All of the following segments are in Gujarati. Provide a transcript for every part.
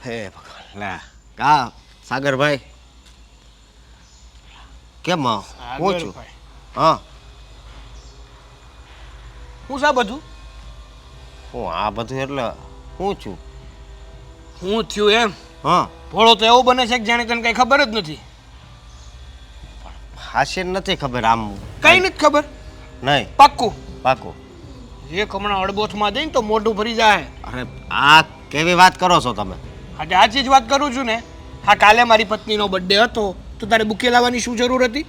હે ભગવાન લા કા સાગરભાઈ કેમ હું છું હા હું સા બધું હું આ બધું એટલે હું છું હું થયું એમ હા ભોળો તો એવો બને છે કે જાણે તને કઈ ખબર જ નથી. હાશે નથી ખબર આમ કઈ નથી ખબર નહીં પાક્કું પાકું એક હમણાં અડબોથમાં દઈને તો મોઢું ફરી જાય. અરે આ કેવી વાત કરો છો તમે આજે આજી જ વાત કરું છું ને. હા કાલે મારી પત્નીનો બર્થડે હતો તો તારે બુકે લાવવાની શું જરૂર હતી?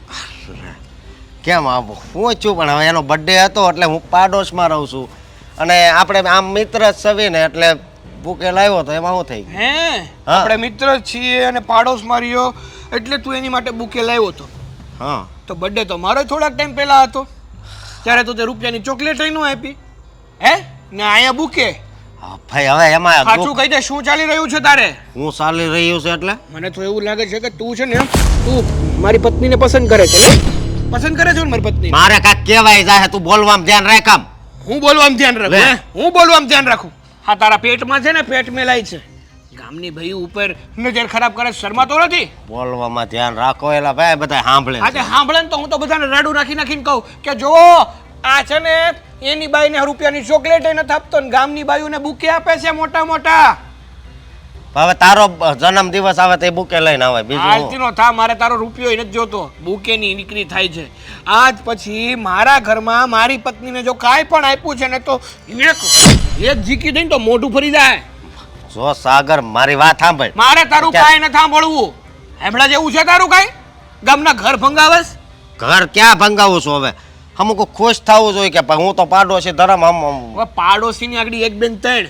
કેમ આવું હું છું પણ હવે એનો બર્થડે હતો એટલે હું પાડોશમાં રહું છું અને આપણે આમ મિત્ર જ સવી ને એટલે બુકે લાવ્યો તો એમાં શું થઈ ગયું હે આપણે મિત્ર જ છીએ અને પાડોશમાં રહ્યો એટલે તું એની માટે બુકે લાવ્યો હતો. હા તો બર્થડે તો મારો થોડાક ટાઈમ પહેલા હતો ત્યારે તો તે રૂપિયાની ચોકલેટ ન આપી હે ને અહીંયા બુકે. હા, ભાઈ હવે એમાં સાચું કહી દે શું ચાલી રહ્યું છે તારે? હું ચાલી રહ્યું છે એટલે મને તો એવું લાગે છે કે તું છે ને તું મારી પત્નીને પસંદ કરે છે ને? પસંદ કરે છે ને મારી પત્ની? મારે કાંઈક કહેવાય જાય તું બોલવામાં ધ્યાન રાખ આમ હું બોલવામાં ધ્યાન રાખું હે? હું બોલવામાં ધ્યાન રાખું? હા તારા પેટમાં છે ને પેટ મેલાય છે. ગામની ભાઈ ઉપર નજર ખરાબ કરે શરમાતો નથી? બોલવામાં ધ્યાન રાખો એલા ભાઈ બધા સાંભળે આજે સાંભળે ને તો હું તો બધાને રાડું નાખીને કહું કે જો આ છે ને એની બાઈને રૂપિયાની ચોકલેટ નથી આપતો ને ગામની બાયુને બુકે આપે છે મોટા મોટા. હવે તારો જન્મ દિવસ આવે તો એ બુકે લઈને આવે બીજું આજનો થા મારે તારો રૂપિયો નથી જોતો. બુકેની નીકળી થાય છે. આજ પછી મારા ઘરમાં મારી પત્નીને જો કાંઈ પણ આપ્યું છે ને તો એક ઝીકી દઈને તો મોઢું ફરી જાય. જો સાગર મારી વાત સાંભળ મારે તારું કાંઈ નથી સાંભળવું. હમણાં જેવું છે તારું કાંઈ? ગામના ઘર ભંગાવસ? ઘર ક્યાં ભંગાવું છું હવે અમુક ખુશ થવું જોઈએ કે હું તો પાડોશી ધરમ હવે પાડોશીની આગળ એક બેન ત્રણ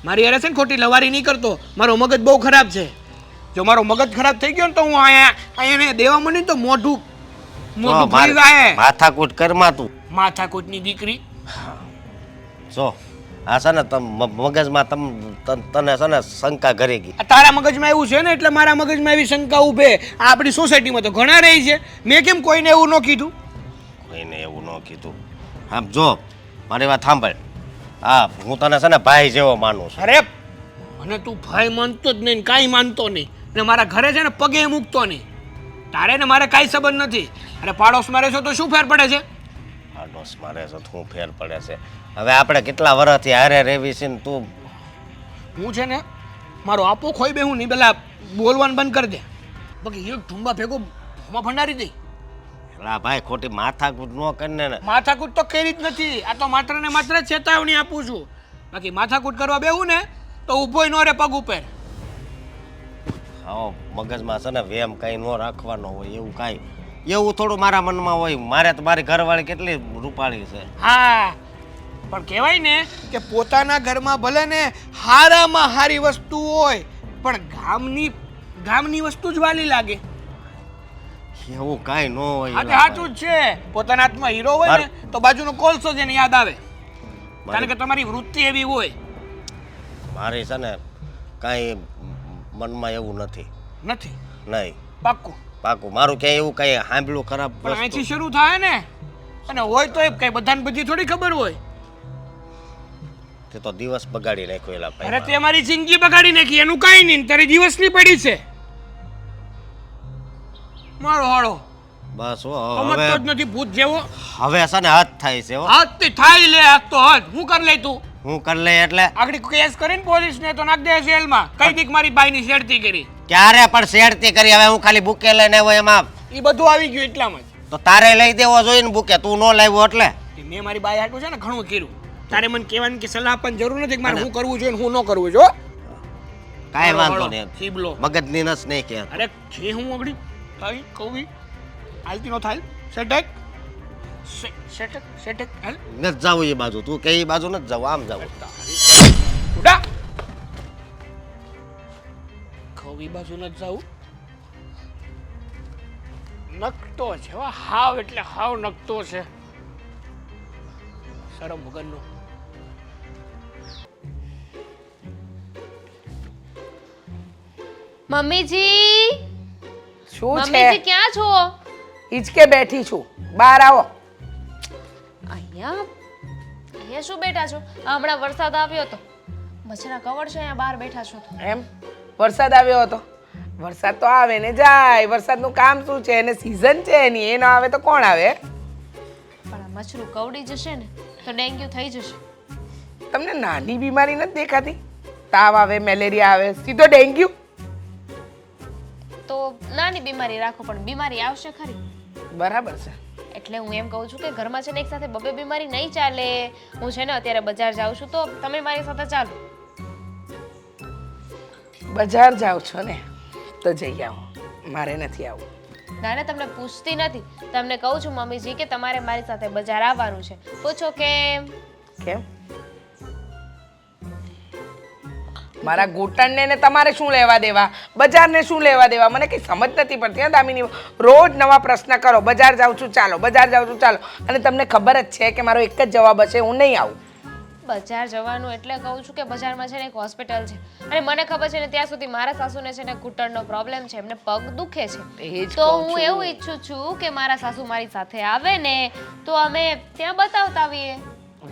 મારી યાર છે ને ખોટી લવારી નહીં કરતો. મારો મગજ બહુ ખરાબ છે. જો મારો મગજ ખરાબ થઈ ગયો ને તો હું અહીંયા દેવા માંડી તો મોઢું ફરી જાય. માથાકૂટ કરમાં તું માથાકૂટની દીકરી. જો આ છે ને મગજમાં તને છે ને શંકા ઘરી ગઈ. તારા મગજમાં એવું છે ને એટલે મારા મગજમાં એવી શંકા ઉભે. આપણી સોસાયટીમાં તો ઘણા રહી છે. મેં કેમ કોઈને એવું ન કીધું? કોઈને એવું ન કીધું. આમ જો મારી વાત સાંભળ હા હું તને છે ને ભાઈ જેવો માનું છું. અરે મને તું ભાઈ માનતો જ નહીં કાંઈ માનતો નહીં ને મારા ઘરે છે ને પગે મૂકતો નહીં. તારે ને મારે કાંઈ સંબંધ નથી. અરે પાડોશમાં રહેશો તો શું ફેર પડે છે? પાડોશમાં રહેશો તો શું ફેર પડે છે? હવે આપણે કેટલા વર્ષથી હારે રહેવી છે ને તું હું છે ને મારો આપો ખોઈ બે હું નહીં પેલા બોલવાનું બંધ કરી દે. બાકી એક ઢુંબા ભેગો ભોમાં ભંડારી દઈ. એલા ભાઈ ખોટી માથાકૂટ ન કરીને ને માથાકૂટ તો કરી જ નથી. આ તો માત્ર ને માત્ર ચેતવણી આપું છું. બાકી માથાકૂટ કરવા બેહું ને તો ઊભોય ન રે પગ ઉપર. હા મગજમાં છે ને વેમ કાંઈ ન રાખવાનો હોય એવું કાંઈ એવું થોડું મારા મનમાં હોય. મારે તો મારી ઘરવાળી કેટલી રૂપાળી છે. હા પણ કહેવાય ને કે પોતાના ઘરમાં ભલે ને હારામાં હારી વસ્તુ હોય પણ ગામની વસ્તુ જ વાલી લાગે. એવું કાંઈ ન હોય. હા સાચું જ છે. પોતાના હાથમાં હીરો હોય ને તો બાજુનો કોલસો જ એને યાદ આવે. કારણ કે તમારી વૃત્તિ એવી હોય. મારી છે ને કાંઈ મનમાં એવું નથી. નહીં પાક્કું પાકું મારું ક્યાંય એવું કાંઈ સાંભળ્યું ખરાબ પણ અહીંથી શરૂ થાય ને અને હોય તો એ કઈ બધાને બધી થોડી ખબર હોય. તે તો દિવસ બગાડી નાખ્યો એલા ભાઈ. અરે તે મારી જિંદગી બગાડી નાખી એનું કાંઈ નહીં. તારી દિવસની પડી છે મારો હાળો. બસ સમજતો જ નથી ભૂત જેવો. હવે છે ને હદ થાય છે હદ તે થાય લે હદ તો હદ. હું કર લે તું? હું કરી લે એટલે આગળ કેસ કરીને પોલીસ ને તો નાખ દે જેલમાં. કઈ દીક મારી બાઈની શેરતી કરી. ક્યારે પણ શેરતી કરી. હવે હું ખાલી બુકે લઈને આવ્યો એમાં એ બધું આવી ગયું એટલામાં જ. તો તારે લઈ દેવો જોઈએ ને બુકે. તું ન લાવ્યો એટલે મેં મારી બાઈ હાટું છે ને ઘણું કર્યું. તારે મને કહેવાની કે સલાહ આપવાની જરૂર નથી કે મારે શું કરવું જોઈએ ને શું ન કરવું જોઈએ. કાંઈ વાંધો નહીં. ચીબલો મગજની નસ નહીં કે અરે જે હું આગળ થાય કવી હાલતી નો થાય. સેટેક સેટેક હાલ નથી જવું એ બાજુ. તું કે એ બાજુ નથી જવું આમ જવું. ઉડા કવી બાજુ નથી જવું. નકતો છે હાવ એટલે હાવ નકતો છે. શરમ વગરનો. મમ્મીજી શું છે? મમ્મીજી ક્યાં છો? હિચકે બેઠી છું. બહાર આવો. અહીંયા શું બેઠા છો? હમણાં વરસાદ આવ્યો હતો મચ્છરના કવર છે અહીંયા બહાર બેઠા છો તો. એમ વરસાદ આવ્યો હતો? વરસાદ તો આવે ને જાય, વરસાદનું કામ શું છે? એને સિઝન છે એની, એ ન આવે તો કોણ આવે? પણ આ મચ્છરું કવડી જશે ને તો ડેન્ગ્યુ થઈ જશે. તમને નાની બીમારી નથી દેખાતી? તાવ આવે, મેલેરિયા આવે, સીધો ડેન્ગ્યુ. તો નાની બીમારી રાખો પણ બીમારી આવશે ખરી. બરાબર છે. એટલે હું એમ કહું છું કે ઘરમાં છે ને એક સાથે બબે બીમારી નહીં ચાલે. હું છે ને અત્યારે બજાર જાઉં છું તો તમે મારી સાથે ચાલો. બજાર જાઓ છો ને તો જઈ આવો, મારે નથી આવવું. ના ના, તમને પૂછતી નથી, તમને કહું છું મમ્મીજી કે તમારે મારી સાથે બજાર આવવાનું છે. પૂછો કે કેમ? મારા ઘૂંટણને ને તમારે શું લેવા દેવા? બજારને શું લેવા દેવા? મને કઈ સમજ નથી પડતી હા દામિની. રોજ નવા પ્રશ્ન કરો, બજાર જાઉં છું ચાલો, બજાર જાઉં છું ચાલો, અને તમને ખબર જ છે કે મારો એક જ જવાબ હશે, હું નહીં આવું. બજાર જવાનું એટલે કહું છું કે બજારમાં છે ને એક હોસ્પિટલ છે અને મને ખબર છે ને ત્યાં સુધી મારા સાસુને છે ને ઘૂંટણનો પ્રોબ્લેમ છે, એમને પગ દુખે છે. એ જ તો કહું હું છું. એવું ઈચ્છું છું કે મારા સાસુ મારી સાથે આવે ને તો અમે ત્યાં બતાવતા આવીએ.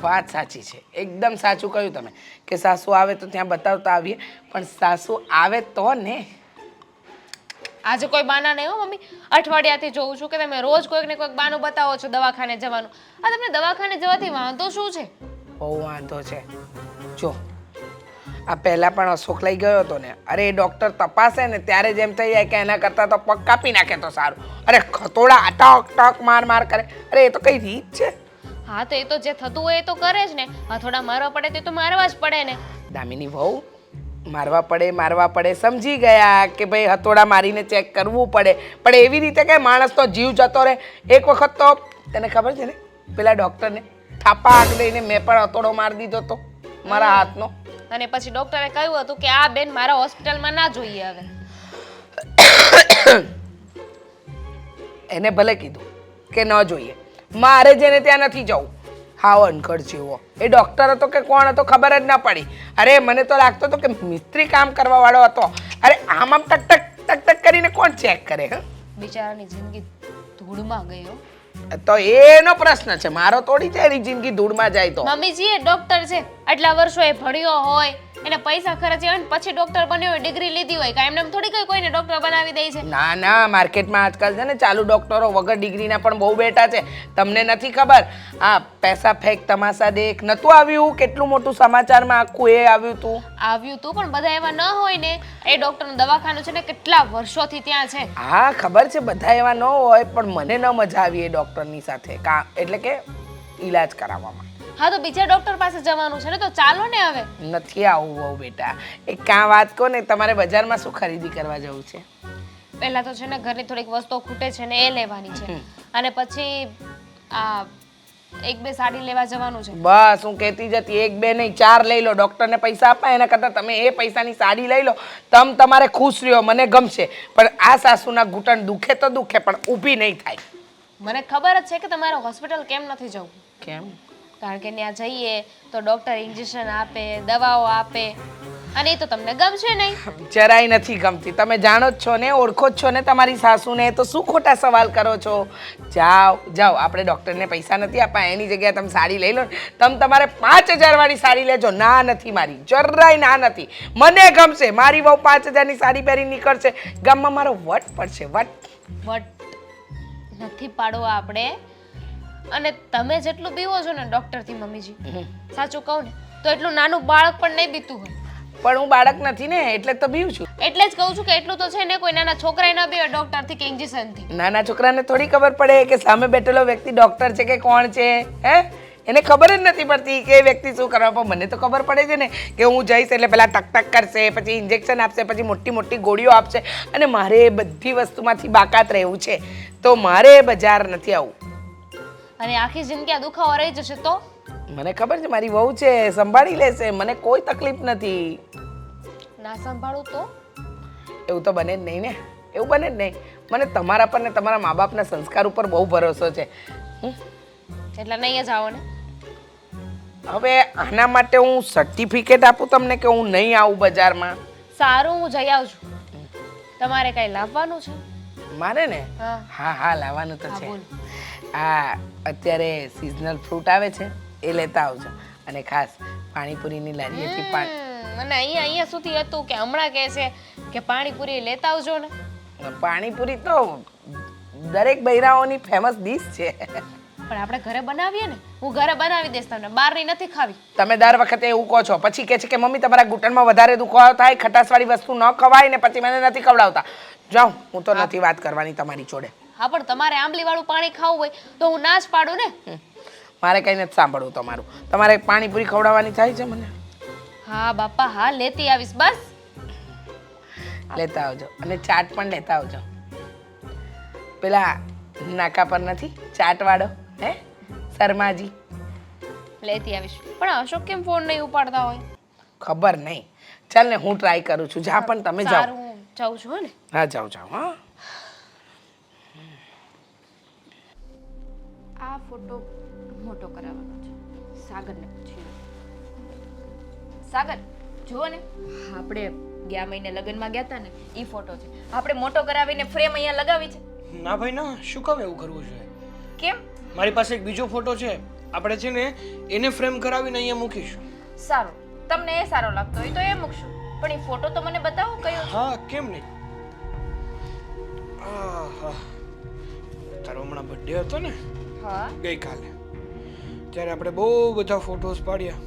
વાત સાચી છે, એકદમ સાચું કહ્યું તમે કે સાસુ આવે તો ત્યાં બતાવતા આવીએ, પણ સાસુ આવે તો ને. આજે કોઈ બાના નહીં હો મમ્મી, અઠવાડિયાથી જોઉં છું કે તમે રોજ કોઈક ને કોઈક બાનું બતાવો છો દવાખાને જવાનું. આ તમને દવાખાને જવાથી વાંધો શું છે? બહુ વાંધો છે. જો આ પહેલાં પણ અશોક લઈ ગયો હતો ને, અરે એ ડૉક્ટર તપાસે ને ત્યારે જ એમ થઈ જાય કે એના કરતાં તો પગ કાપી નાખે તો સારું. અરે ખતોડા ટક ટક માર માર કરે. અરે એ તો કઈ રીત છે? હા તો એ તો જે થતું હોય એ તો કરે જ ને. હથોડા મારવા પડે તે તો મારવા જ પડે ને. દામિની વહુ, મારવા પડે સમજી ગયા કે ભાઈ હથોડા મારીને ચેક કરવું પડે, પણ એવી રીતે કે માણસનો જીવ જતો રહે. એક વખત તો તને ખબર છે ને પેલા ડૉક્ટરને થાપા આગ લઈને મેં પણ હથોડો મારી દીધો હતો મારા હાથનો. અને પછી ડોક્ટરે કહ્યું હતું કે આ બેન મારા હોસ્પિટલમાં ના જોઈએ હવે. એને ભલે કીધું કે ન જોઈએ, મારે જેને ત્યાં નથી જવું. હાવ અનખડ જેવો એ ડૉક્ટર હતો કે કોણ હતો ખબર જ ના પડી. અરે મને તો લાગતો હતો કે મિસ્ત્રી કામ કરવા વાળો હતો. અરે આમ આમ ટક ટક ટક ટક કરીને કોણ ચેક કરે? હ બિચારાની જિંદગી ધૂળમાં ગઈ હો. તો એનો પ્રશ્ન છે, મારો થોડી છે એની જિંદગી ધૂળમાં જાય તો. મમ્મીજી એ ડોક્ટર છે, આટલા વર્ષો એ ભણ્યો હોય, એને પૈસા ખર્ચ્યા હોય ને પછી ડોક્ટર બન્યો હોય, ડિગ્રી લીધી હોય, કાંઈ એમને થોડી કઈ કોઈને ડોક્ટર બનાવી દે છે. ના ના, માર્કેટમાં આજકાલ છે ને ચાલુ ડોક્ટરો વગર ડિગ્રીના પણ બહુ બેઠા છે. તમને નથી ખબર? આ પૈસા ફેંક તમાશા દેખ નતું આવ્યું, કેટલું મોટું સમાચારમાં આખું એ આવ્યું હતું. આવ્યું તું પણ બધા એવા ન હોય ને. એ ડોક્ટરનું દવાખાનું છે ને કેટલા વર્ષોથી ત્યાં છે. હા ખબર છે, બધા એવા ન હોય, પણ મને ન મજા આવી એ ડોક્ટરની સાથે એટલે કે ઈલાજ કરાવવામાં. હા તો બીજા ડોક્ટર પાસે જવાનું છે ને, તો ચાલો ને હવે. નથી આવું બહુ બેટા. એક કામ વાત કહો ને, તમારે બજારમાં શું ખરીદી કરવા જવું છે? પહેલા તો છે ને ઘરની થોડીક વસ્તુઓ ખૂટે છે ને એ લેવાની છે, અને પછી આ એક બે સાડી લેવા જવાનું છે. બસ હું કહેતી જતી, એક બે નહીં 4 લઈ લો. ડૉક્ટરને પૈસા આપા એના કરતાં તમે એ પૈસાની સાડી લઈ લો. તમારે ખુશ રહ્યો, મને ગમશે. પણ આ સાસુના ઘૂંટણ દુખે તો દુખે, પણ ઊભી નહીં થાય. મને ખબર જ છે કે તમારે હોસ્પિટલ કેમ નથી જવું. કેમ? કારણ કે ત્યાં જઈએ તો ડોક્ટર ઇન્જેક્શન આપે, દવાઓ આપે, અને એ તો તમને ગમશે નહીં. જરાય નથી ગમતી. તમે જાણો જ છો ને, ઓળખો જ છો ને તમારી સાસુને, તો શું ખોટા સવાલ કરો છો? જાઓ જાઓ, આપણે ડૉક્ટરને પૈસા નથી આપવા, એની જગ્યાએ તમે સાડી લઈ લો. તમારે 5000 વાળી સાડી લેજો. ના નથી મારી, જરાય ના નથી. મને ગમશે. મારી બહુ 5000ની સાડી પહેરી નીકળશે, ગામમાં મારો વટ પડશે. વટ નથી પાડવો આપણે. અને તમે જેટલું બીવો છો ને ડોક્ટરથી મમ્મીજી, સાચું કહું ને તો એટલું નાનું બાળક પણ નહીં બીતું હોય. પણ હું બાળક નથી ને, એટલે તો બીવું છું. એટલે જ કહું છું કે એટલું તો છે ને કોઈ નાના છોકરાએ ન બીવે ડોક્ટરથી કે ઇન્જેક્શનથી. નાના છોકરાને થોડી ખબર પડે કે સામે બેઠેલો વ્યક્તિ ડૉક્ટર છે કે કોણ છે. હે એને ખબર જ નથી પડતી કે એ વ્યક્તિ શું કરવા. પણ મને તો ખબર પડે છે ને કે હું જઈશ એટલે પહેલાં ટક ટક કરશે, પછી ઇન્જેક્શન આપશે, પછી મોટી મોટી ગોળીઓ આપશે, અને મારે એ બધી વસ્તુમાંથી બાકાત રહેવું છે. તો મારે બજાર નથી આવવું. અને આખી જિંદગી આ દુખાવો રહી જશે તો? મને ખબર છે મારી વહુ છે, સંભાળી લેશે, મને કોઈ તકલીફ નથી. ના સંભાળું તો? એવું તો બને જ નહીં ને, એવું બને જ નહીં. મને તમારા પર ને તમારા મા બાપના સંસ્કાર ઉપર બહુ ભરોસો છે. એટલે નહીં જ આવો ને. હવે આના માટે હું સર્ટિફિકેટ આપું તમને કે હું નહીં આવું બજારમાં? સારું, હું જઈ આવું છું. તમારે કઈ લાવવાનું છે? મારે ને? હા હા હા, લાવવાનું તો હા, છે. બોલો. આ અત્યારે સિઝનલ ફ્રૂટ આવે છે, એ લેતા આવજો. અને ખાસ પાણીપુરીની લારીએથી અને અહીંયા સુધી હતું કે હમણાં કહે છે કે પાણીપુરી લેતા આવજો ને. પાણીપુરી તો દરેક બૈરાઓની ફેમસ ડીશ છે. પણ આપણે ઘરે બનાવીએ ને, હું ઘરે બનાવી દઈશ તમને, બહારની નથી ખાવી. તમે દર વખતે એવું કહો છો, પછી કહે છે કે મમ્મી તમારા ઘૂંટણમાં વધારે દુખાવો થાય, ખટાશવાળી વસ્તુ ન ખવાય ને પછી મને નથી ખવડાવતા. જાઉં, હું તો નથી વાત કરવાની તમારી જોડે. હા પણ તમારે આંબલીવાળું પાણી ખાવું હોય તો હું ના જ પાડું ને. મારે કંઈ નથી સાંભળવું તમારું. તમારે પાણીપુરી ખવડાવવાની થાય છે મને? હા બાપા હા, લેતી આવીશ બસ. લેતા આવજો અને ચાટ પણ લેતા આવજો. પેલા નાકા પર નથી ચાટવાળો, હે શર્માજી? લેતી આવીશ. પણ અશોક કેમ ફોન નહીં ઉપાડતા હોય? ખબર નહીં. ચાલ ને હું ટ્રાય કરું છું. જા પણ તમે જાઓ. સારું, હું જાઉં છું હો ને. હા જાઓ જાઓ. હા આ ફોટો મોટો કરાવવાનો છે. સાગરને પૂછીએ. સાગર જુઓ ને, આપણે ગયા મહિને લગ્નમાં ગયા હતા ને, એ ફોટો છે. આપણે મોટો કરાવીને ફ્રેમ અહીંયા લગાવી છે. ના ભાઈ ના, શું કામ એવું કરવું છે? કેમ? મારી પાસે એક બીજો ફોટો છે, આપણે છે ને એને ફ્રેમ કરાવીને અહીંયા મૂકીશું. સારું, તમને એ સારો લાગતો હોય તો એ મૂકશું. પણ એ ફોટો તો મને બતાવો કયો છે. હા કેમ નહીં. આહા, તારો હમણાં બર્થડે હતો ને હા ગઈકાલે, ત્યારે આપણે બહુ બધા ફોટોસ પાડ્યા.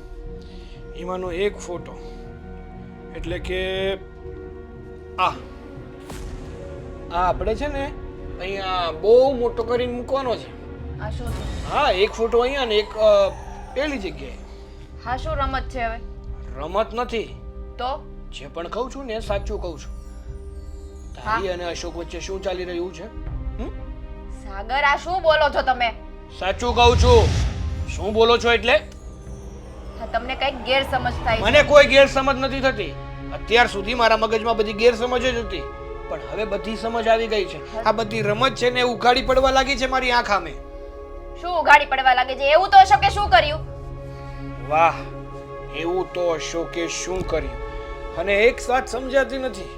એમાંનો એક ફોટો એટલે કે આ આપણે છે ને અહીંયા બહુ મોટો કરીને મૂકવાનો છે. આ શું છે? હા, એક ફોટો અહીંયા ને એક પેલી જગ્યાએ. હા શું રમત છે હવે? રમત નથી, તો જે પણ કહું છું ને સાચું કહું છું. તારી અને અશોક વચ્ચે શું ચાલી રહ્યું છે? સાગર આ શું બોલો છો તમે? સાચું કહું છું. શું બોલો છો એટલે? હા, તમને કઈક ગેરસમજ થાય છે. મને કોઈ ગેરસમજ નથી થતી. અત્યાર સુધી મારા મગજમાં બધી ગેરસમજ જ હતી, પણ હવે બધી સમજ આવી ગઈ છે. આ બધી રમત છે ને ઉઘાડી પડવા લાગી છે મારી આંખ સામે. શું ઉઘાડી પડવા લાગે છે? એવું તો અશોકે શું કર્યું? વાહ, એવું તો અશોકે શું કર્યું? અને એક વાત સમજાતી નથી.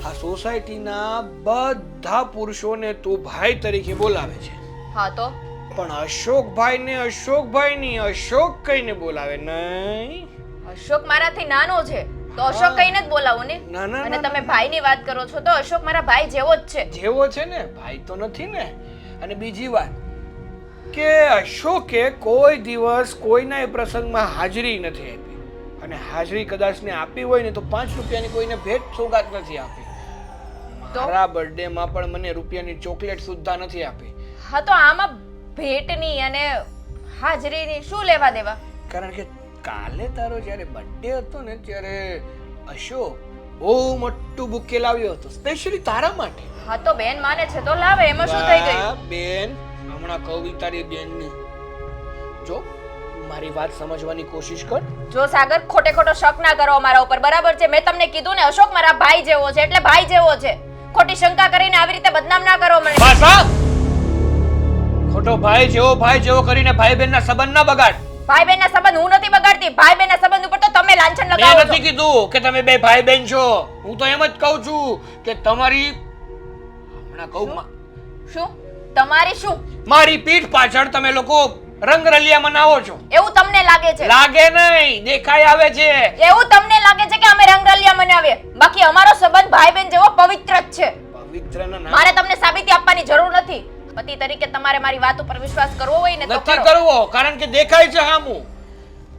આ સોસાયટીના બધા પુરુષોને તું ભાઈ તરીકે બોલાવે છે, હા તો પણ અશોકભાઈને અશોકભાઈની અશોક કહીને બોલાવે નહીં. અશોક મારાથી નાનો છે તો અશોક કહીને જ બોલાવું ને. ના, ના, અને ના, તમે ભાઈની વાત કરો છો તો અશોક મારા ભાઈ જેવો જ છે. જેવો છે ને, ભાઈ તો નથી ને. અને બીજી વાત કે અશોકે કોઈ દિવસ કોઈના એ પ્રસંગમાં હાજરી નથી આપી, અને હાજરી કદાચ ને આપી હોય ને તો 5 રૂપિયાની કોઈને ભેટ સોગાત નથી આપી. મારા બર્થડે માં પણ મને રૂપિયાની ચોકલેટ સુદ્ધા નથી આપી. હા તો આમાં ભેટની અને હાજરીની શું લેવા દેવા? કારણ કે કાલે તારો જ્યારે બર્થડે હતો ને ત્યારે અશોક બહુ મોટું બુકે લાવ્યો હતો સ્પેશિયલી તારા માટે. હા તો બેન માને છે તો લાવે, એમાં શું થઈ ગયું? વાહ, બેન હમણાં કહું તારી બેનની. જો મારી વાત સમજવાની કોશિશ કર. જો સાગર ખોટે ખોટો શક ના કરો મારા ઉપર, બરાબર છે? મેં તમને કીધું ને અશોક મારા ભાઈ જેવો છે એટલે ભાઈ જેવો છે. ખોટી શંકા કરીને આવી રીતે બદનામ ના કરો મને. ભાષા ખોટો ભાઈ જેવો કરીને ભાઈ બહેનના સંબંધ ના બગાડ. ભાઈ બહેનના સંબંધ હું નથી બગાડતી. ભાઈ બહેનના સંબંધ ઉપર તો તમે લાંછન મેં લગાવો નથી છો. કીધું કે તમે બે ભાઈ બહેન છો. હું તો એમ જ કહું છું કે તમારી હમણાં કહું શું? તમારી શું? મારી પીઠ પાછળ તમે લોકો રંગરલિયા મનાવો છો. એવું તમને લાગે છે? લાગે નહીં, દેખાય આવે છે. એવું તમને લાગે છે કે અમે રંગરલિયા મનાવીએ? બાકી અમારો સંબંધ ભાઈ બહેન જેવો પવિત્ર જ છે. પવિત્રના નામ મારે તમને સાબિતી આપવાની જરૂર નથી. પતિ તરીકે તમારે મારી વાત ઉપર વિશ્વાસ કરવો હોય ને તો નથી કરો. કરવો, કારણ કે દેખાય છે હામું.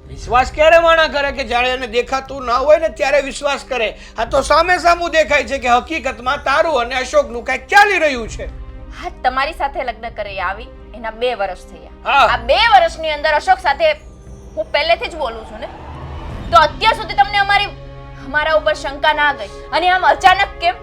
વિશ્વાસ ક્યારે માણા કરે કે જ્યારે એને દેખાતું ના હોય ને ત્યારે વિશ્વાસ કરે. આ તો સામે સામું દેખાય છે કે હકીકતમાં તારું અને અશોકનું કંઈક ચાલી રહ્યું છે. હા, તમારી સાથે લગ્ન કરી આવી એના 2 વર્ષ થયા. હા. આ 2 વર્ષની અંદર અશોક સાથે હું પહેલેથી જ બોલું છું ને, તો અત્યાર સુધી તમને અમારા ઉપર શંકા ના ગઈ. અને આમ અચાનક કેમ?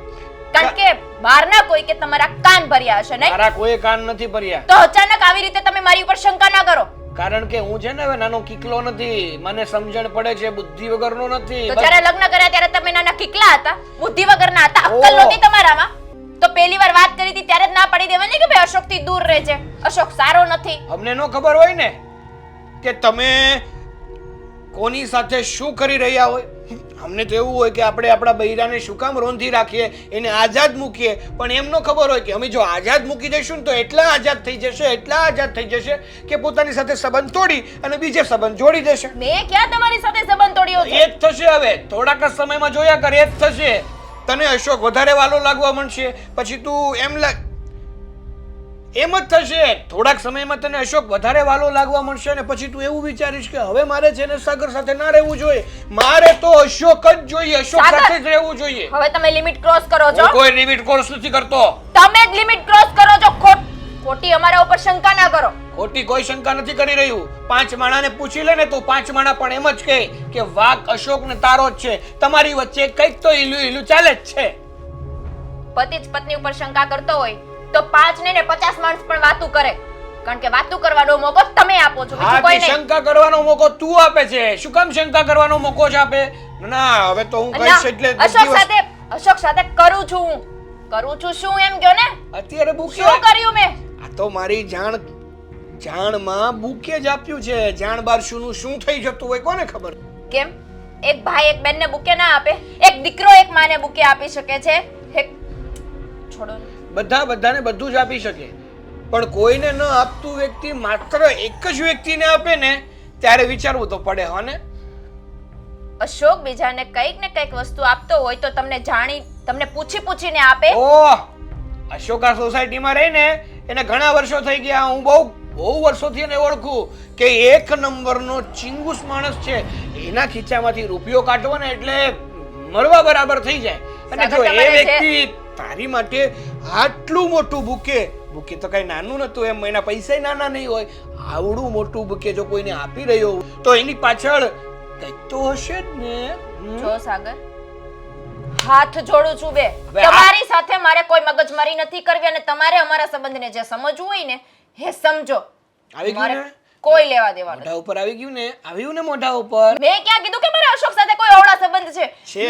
કારણ કે બહારના કોઈ કે તમારા કાન ભર્યા હશે નહીં? મારા કોઈ કાન નથી ભર્યા. તો અચાનક આવી રીતે તમે મારી ઉપર શંકા ના કરો. કારણ કે હું છે ને હવે નાનો કિકલો નથી, મને સમજણ પડે છે, બુદ્ધિ વગરનો નથી. તો જ્યારે લગ્ન કર્યા ત્યારે તમે નાના કિકલા હતા, બુદ્ધિ વગરના હતા, ઓહ. અક્કલ નહોતી તમારામાં. તો પહેલી વાર વાત કરી હતી ત્યારે જ ના પાડી દેવાની કે ભાઈ અશોક થી દૂર રહેજે, અશોક સારો નથી. અમને નો ખબર હોય ને કે તમે કોની સાથે શું કરી રહ્યા હોય. અમને તો એવું હોય કે આપણે આપણા બૈરાને શું કામ રોંધી રાખીએ, એને આઝાદ મૂકીએ, પણ એમ ન ખબર હોય કે અમે જો આઝાદ મૂકી દઈશું ને તો એટલા આઝાદ થઈ જશે કે પોતાની સાથે સંબંધ તોડી અને બીજે સંબંધ જોડી દેશે. મેં ક્યાં તમારી સાથે સંબંધ તોડ્યો છે? એ જ થશે. હવે થોડાક જ સમયમાં જોયા કર, એ જ થશે. તને અશોક વધારે વાલો લાગવા માંડશે, પછી તું એમ જ થશે. થોડાક સમયમાં તને અશોક વધારે વાલો લાગવા માંડશે અને પછી તું એવું વિચારીશ કે હવે મારે છે ને સાગર સાથે ના રહેવું જોઈએ, મારે તો અશોક જ જોઈએ, અશોક સાથે જ રહેવું જોઈએ. હવે તમે લિમિટ ક્રોસ કરો છો. હું કોઈ લિમિટ ક્રોસ નથી કરતો. તમે જ લિમિટ ક્રોસ કરો છો. ખોટી અમારા ઉપર શંકા ના કરો. ખોટી કોઈ શંકા નથી કરી રહ્યું. 5 માણાને પૂછી લે ને તો 5 માણા પણ એમ જ કહે કે વાક અશોક ને તારો જ છે, તમારી વચ્ચે કંઈક તો ઈલું ચાલે જ છે. પતિ જ પત્ની ઉપર શંકા કરતો હોય તો 5 ને 50 માણસ પણ વાતું કરે, કારણ કે વાતું કરવાનો મોકો તમે આપો છો, બીજું કોઈ નહીં. શંકા કરવાનો મોકો તું આપે છે. શું કામ શંકા કરવાનો મોકો જ આપે? ના, હવે તો હું કહીશ એટલે અશોક સાથે કરું છું શું એમ કયો ને. અત્યારે બુકે શું કર્યું મેં? આ તો મારી જાણમાં બુકે જ આપ્યું છે. જાણ બાર શું થઈ જતું હોય કોને ખબર. કેમ એક ભાઈ એક બેનને બુકે ના આપે? એક દીકરો એક માને બુકે આપી શકે છે? છોડો. બધાને બધું જ આપી શકે, પણ કોઈને ન આપતું વ્યક્તિ માત્ર એક જ વ્યક્તિને આપે ને ત્યારે વિચારવું તો પડે. હો ને અશોક બીજાને કંઈક ને કંઈક વસ્તુ આપતો હોય તો તમને પૂછીને આપે. ઓહ, અશોક આ સોસાયટીમાં રહીને એને ઘણા વર્ષો થઈ ગયા. હું બહુ વર્ષોથી એને ઓળખું કે 1 નંબરનો ચિંગુસ માણસ છે. એના ખીચામાંથી રૂપિયો કાઢવો ને એટલે મળવા બરાબર થઈ જાય. અને જો એ વ્યક્તિ તારી માટે આટલું મોટું બુકે તો કઈ નાનું નતું, એમ એના પૈસા નાના નહીં હોય, આવડું મોટું બુકે જો કોઈને આપી રહ્યો તો એની પાછળ કંઈક તો હશે જ ને. જો સાગર, હાથ જોડું છું બે. તમારી સાથે મારે કોઈ મગજમારી નથી કરવી અને તમારે અમારા સંબંધને જે સમજવું હોય ને એ સમજો. આવી ગયું ને? કોઈ લેવા દેવા મોઢા ઉપર આવ્યું ને મોઢા ઉપર. મેં ક્યાં કીધું કે મારા અશોક સાથે કોઈ અવળા સંબંધ છે?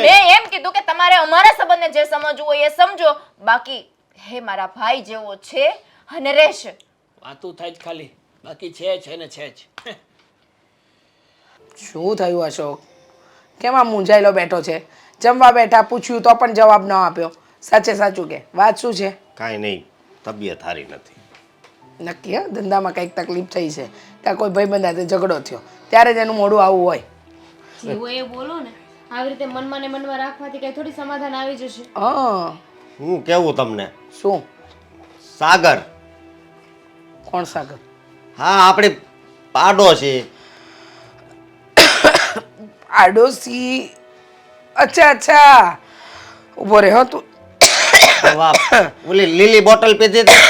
મેં એમ કીધું કે તમારે અમારા સંબંધને જે સમજવું હોય એ સમજો. બાકી હે મારા ભાઈ જેવો છે અને રહેશે. વાતું થાય જ ખાલી, બાકી છે ને છે જ. શું થયું અશોક? કેમ આમ મૂંઝાયેલો બેઠો છે? જમવા બેઠા, પૂછ્યું તો પણ જવાબ ન આપ્યો. સાચું કે વાત શું છે? કાંઈ નહીં, તબિયત સારી નથી. નક્કી હા, ધંધામાં કંઈક તકલીફ થઈ છે, ત્યાં કોઈ ભાઈબંધ સાથે ઝઘડો થયો ત્યારે જ એનું મોઢું આવું હોય. જેવું એ બોલો ને, આવી રીતે મનમાં ને મનમાં રાખવાથી કઈ થોડી સમાધાન આવી જશે. હા, હું કેવું તમને, શું? સાગર. કોણ સાગર? હા, આપણે પાડોશી. આડોશી? અચ્છા, ઉભો રહે. હા, તું ઓલી લીલી બોટલ પીધી હતી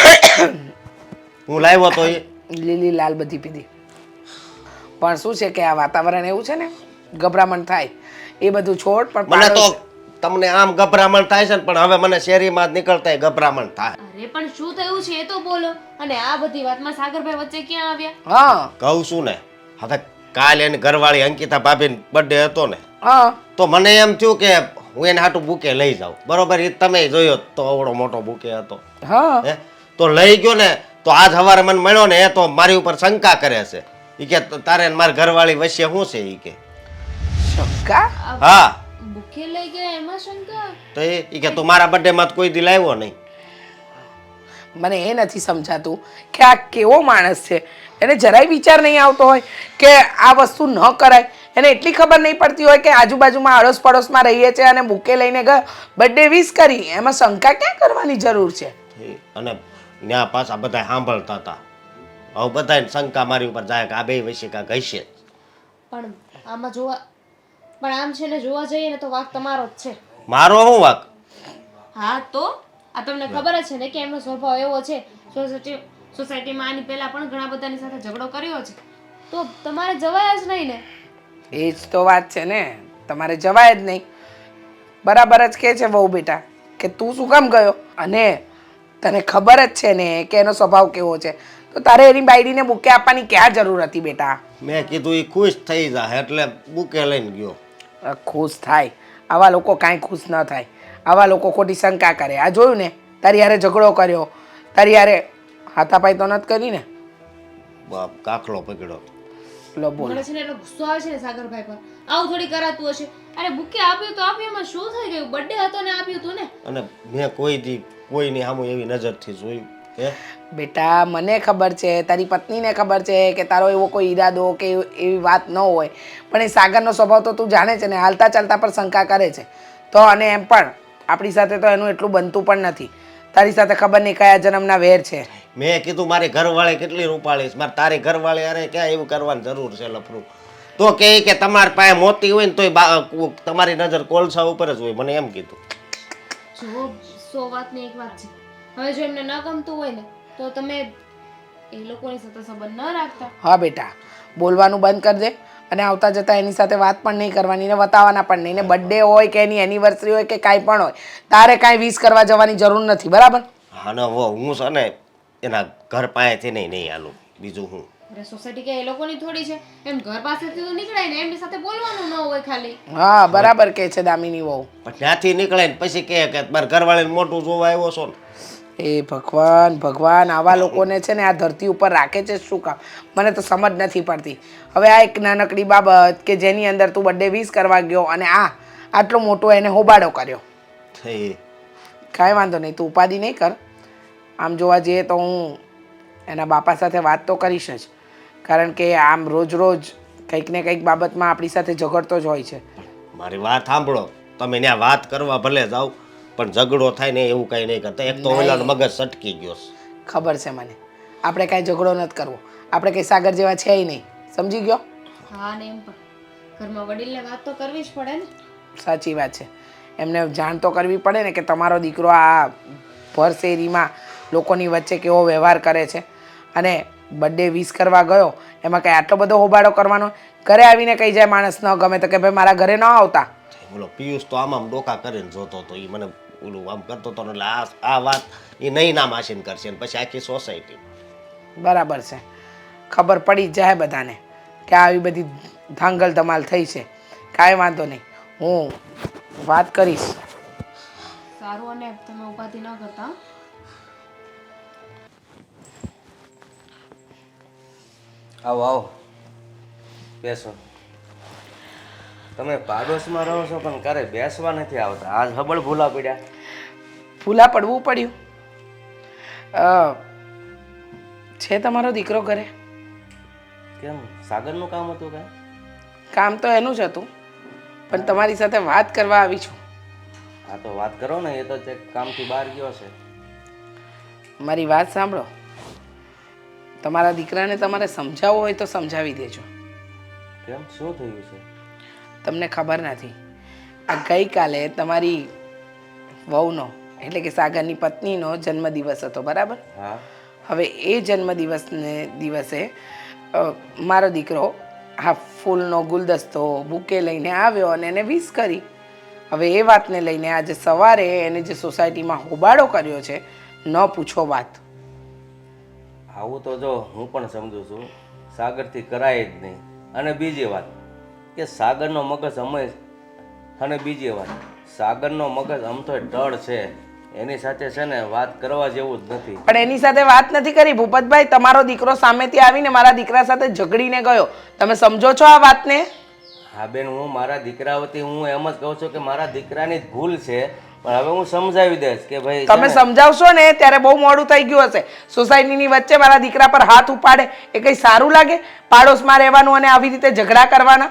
હું લાવ્યો તો એ લીલી લાલ બધી પીધી. પણ શું છે કે આ વાતાવરણ એવું છે ને, ગભરામણ થાય. એ બધું છોડ. પણ મને તો તમને આમ ગભરામણ થાય છે ને, પણ હવે મને શેરીમાં જ નીકળતા ગભરામણ થાય. અરે પણ શું થયું છે એ તો બોલો. અને આ બધી વાતમાં સાગરભાઈ વચ્ચે ક્યાં આવ્યા? હા, કહું છું ને, હવે કાલે એની ઘરવાળી અંકિતા ભાભીનો બર્થડે હતો ને, હા, તો મને એમ થયું કે હું એને હાટું બુકે લઈ જાઉં. બરોબર, એ તમે જોયો તો આવડો મોટો બુકે હતો. હા, હે તો લઈ ગયો ને, તો આજ સવારે મને મળ્યો ને, એ તો મારી ઉપર શંકા કરે છે. એ કે તારે ને મારી ઘરવાળી વચ્ચે શું છે? એ કે શંકા? હા. બુકે લઈ ગયા એમાં શંકા? તો એ કે તું મારા બર્થડે માં કોઈ દી લાવ્યો નહીં. મને એ નથી સમજાતું કે આ કેવો માણસ છે. એને જરાય વિચાર નહીં આવતો હોય કે આ વસ્તુ ન કરાય. એને એટલી ખબર નહીં પડતી હોય કે આજુબાજુમાં આડોશ પડોશમાં રહીએ છીએ અને બુકે લઈને બર્થડે વિશ કરી, એમાં શંકા ક્યાં કરવાની જરૂર છે? અને ત્યાં પાછા બધા સાંભળતા હતા. હવે બધાને શંકા મારી ઉપર જાય કે આ બે વિશે કાંઈક હશે. પણ આમ છે ને, જોવા જઈએ ને તો વાક તમારો જ છે. મારો શું વાક? હા તો આ તમને ખબર જ છે ને કે એમનો સ્વભાવ એવો છે. સોસાયટીમાં આની પહેલા પણ ઘણા બધાની સાથે ઝઘડો કર્યો છે, તો તમારે જવાય જ નહીં ને. એ જ તો વાત છે ને, તમારે જવાય જ નહીં. બરાબર જ કહે છે વહુ બેટા કે તું શું કામ ગયો? અને તને ખબર જ છે ને કે એનો સ્વભાવ કેવો છે, તો તારે એની બાયડીને બુકે આપવાની ક્યાં જરૂર હતી બેટા? મેં કીધું એ ખુશ થઈ જાય એટલે બુકે લઈને ગયો. ખુશ થાય? આવા લોકો કાંઈ ખુશ ન થાય. આવા લોકો ખોટી શંકા કરે. આ જોયું ને, તારી હારે ઝઘડો કર્યો, તારી હારે હાથાપાઈ તો નથી કરી ને? કાખલો પકડ્યો. લો બોલ. મને છે ને એટલો ગુસ્સો આવે છે ને સાગરભાઈ પર. આવું થોડી કરાતું હશે. અરે બુકે આપ્યું તો આપ્યું, એમાં શું થઈ ગયું? બર્થડે હતો ને આપ્યું તું ને. અને મેં કોઈની સામું એવી નજરથી જોયું હે? બેટા મને ખબર છે, તારી પત્નીને ખબર છે કે તારો એવો કોઈ ઈરાદો કે એવી વાત ન હોય, પણ એ સાગરનો સ્વભાવ તો તું જાણે છે ને, હાલતા ચાલતા પર શંકા કરે છે. તો અને એમ પણ આપણી સાથે તો એનું એટલું બનતું પણ નથી. તારી સાથે ખબર નહીં કયા જન્મના વેર છે. મેં કીધું મારી ઘરવાળી કેટલી રૂપાળીશ, મારે તારી ઘરવાળી અરે ક્યાં એવું કરવાની જરૂર છે લફરું? તો કે તમારી પાસે મોતી હોય ને તોય તમારી નજર કોલસા ઉપર જ હોય, મને એમ કીધું. જો 100 વાતની એક વાત છે. હવે જો એમને ન ગમતું હોય ને તો તમે એ લોકોની સાથે સંબંધ ન રાખતા. હા બેટા, બોલવાનું બંધ કરી દે અને આવતા જતાં એની સાથે વાત પણ નહીં કરવાની ને વતાવવાના પણ નહીં. ને બર્થડે હોય કે એની એનિવર્સરી હોય કે કાંઈ પણ હોય, તારે કાંઈ વિશ કરવા જવાની જરૂર નથી, બરાબર? હા ને હું છે ને એના ઘર પાસેથી નહીં હાલું, બીજું હું. અરે સોસાયટી કે એ લોકોની થોડી છે, એમ ઘર પાસેથી તો નીકળાય ને, એમની સાથે બોલવાનું ન હોય ખાલી. હા બરાબર કે છે દામિની વહુ. પણ ત્યાંથી નીકળે ને પછી કે મારા ઘરવાળીને મોટું જોવા આવ્યો છો ને. એ ભગવાન ભગવાન, આવા લોકોને છે ને આ ધરતી ઉપર રાખે છે શું કામ? મને તો સમજ નથી પડતી. હવે આ એક નાનકડી બાબત કે જેની અંદર તું બર્થડે વિશ કરવા ગયો અને આટલો મોટો એને હોબાળો કર્યો. કાંઈ વાંધો નહીં, તું ઉપાધિ નહીં કર. આમ જોવા જઈએ તો હું એના બાપા સાથે વાત તો કરીશ જ, કારણ કે આમ રોજ રોજ કંઈક ને કંઈક બાબતમાં આપણી સાથે ઝઘડતો જ હોય છે. મારી વાત સાંભળો, તમે ત્યાં વાત કરવા ભલે જાઓ પણ ઝઘડો થાય ને એવું કંઈ નહીં કરતા. એક તો ઓલાનો મગજ સટકી ગયો છે. ખબર છે મને, આપણે કાંઈ ઝઘડો નથી કરવો, આપણે કંઈ સાગર જેવા છે નહીં, સમજી ગયો? હા ને એમ પણ ઘરમાં વડીલને વાત તો કરવી જ પડે ને. સાચી વાત છે, એમને જાણ તો કરવી પડે ને કે તમારો દીકરો આ ભર શેરીમાં લોકોની વચ્ચે કેવો વ્યવહાર કરે છે. અને બર્થડે વિશ કરવા ગયો એમાં કંઈ આટલો બધો હોબાળો કરવાનો? ઘરે આવીને કહી જાય માણસ ન ગમે તો કે ભાઈ મારા ઘરે ન આવતા. બોલો પિયુષ તો આમ ડોકા કરીને જોતો હતો, એ મને ઓલું આમ કરતો હતો, એટલે આ વાત એ નહીં નામ આશીન કરશે ને પછી આખી સોસાયટી. બરાબર છે, ખબર પડી જ જાય બધાને કે આવી બધી ધાંગલ ધમાલ થઈ છે. કાંઈ વાંધો નહીં, હું વાત કરીશ. સારું, અને તમે ઉપાધિ ન કરતા. આવો આવો બેસો. તમે પાડોશમાં રહો છો પણ ક્યારે બેસવા નથી આવતા, આજ હબળ ભૂલા પડ્યા. ભૂલા પડવું પડ્યું? છે તમારો દીકરો ઘરે? કેમ, સાગરનું કામ હતું કાંઈ? કામ તો એનું જ હતું, પણ તમારી સાથે વાત કરવા આવી છું. હા તો વાત કરો ને, એ તો કામથી બહાર ગયો છે. મારી વાત સાંભળો, તમારા દીકરાને તમારે સમજાવવો હોય તો સમજાવી દેજો. કેમ, શું થયું છે? તમને ખબર નથી, આ ગઈકાલે તમારી વહુનો એટલે કે સાગરની પત્નીનો જન્મદિવસ હતો, બરાબર? હા. હવે એ જન્મદિવસને દિવસે મારો દીકરો આ ફૂલનો ગુલદસ્તો બુકે લઈને આવ્યો અને એને વિશ કરી. હવે એ વાતને લઈને આજે સવારે એને જે સોસાયટીમાં હોબાળો કર્યો છે, ન પૂછો વાત. આવું તો જો હું પણ સમજુ છું, સાગરથી કરાય જ નહીં. અને બીજી વાત કે સાગરનો મગજ અમે, અને બીજી વાત સાગરનો મગજ આમ તો ટળ છે, એની સાથે છે ને વાત કરવા જેવું જ નથી. પણ એની સાથે વાત નથી કરી ભૂપતભાઈ, તમારો દીકરો સામેથી આવીને મારા દીકરા સાથે ઝઘડીને ગયો. તમે સમજો છો આ વાતને? હા બેન, હું મારા દીકરા વતી હું એમ જ કહું છું કે મારા દીકરાની જ ભૂલ છે, પણ હવે હું સમજાવી દઈશ કે ભાઈ તમે સમજાવશો ને ત્યારે બહુ મોડું થઈ ગયું હશે. સોસાયટીની વચ્ચે મારા દીકરા પર હાથ ઉપાડે એ કંઈ સારું લાગે? પાડોશમાં રહેવાનું અને આવી રીતે ઝઘડા કરવાના?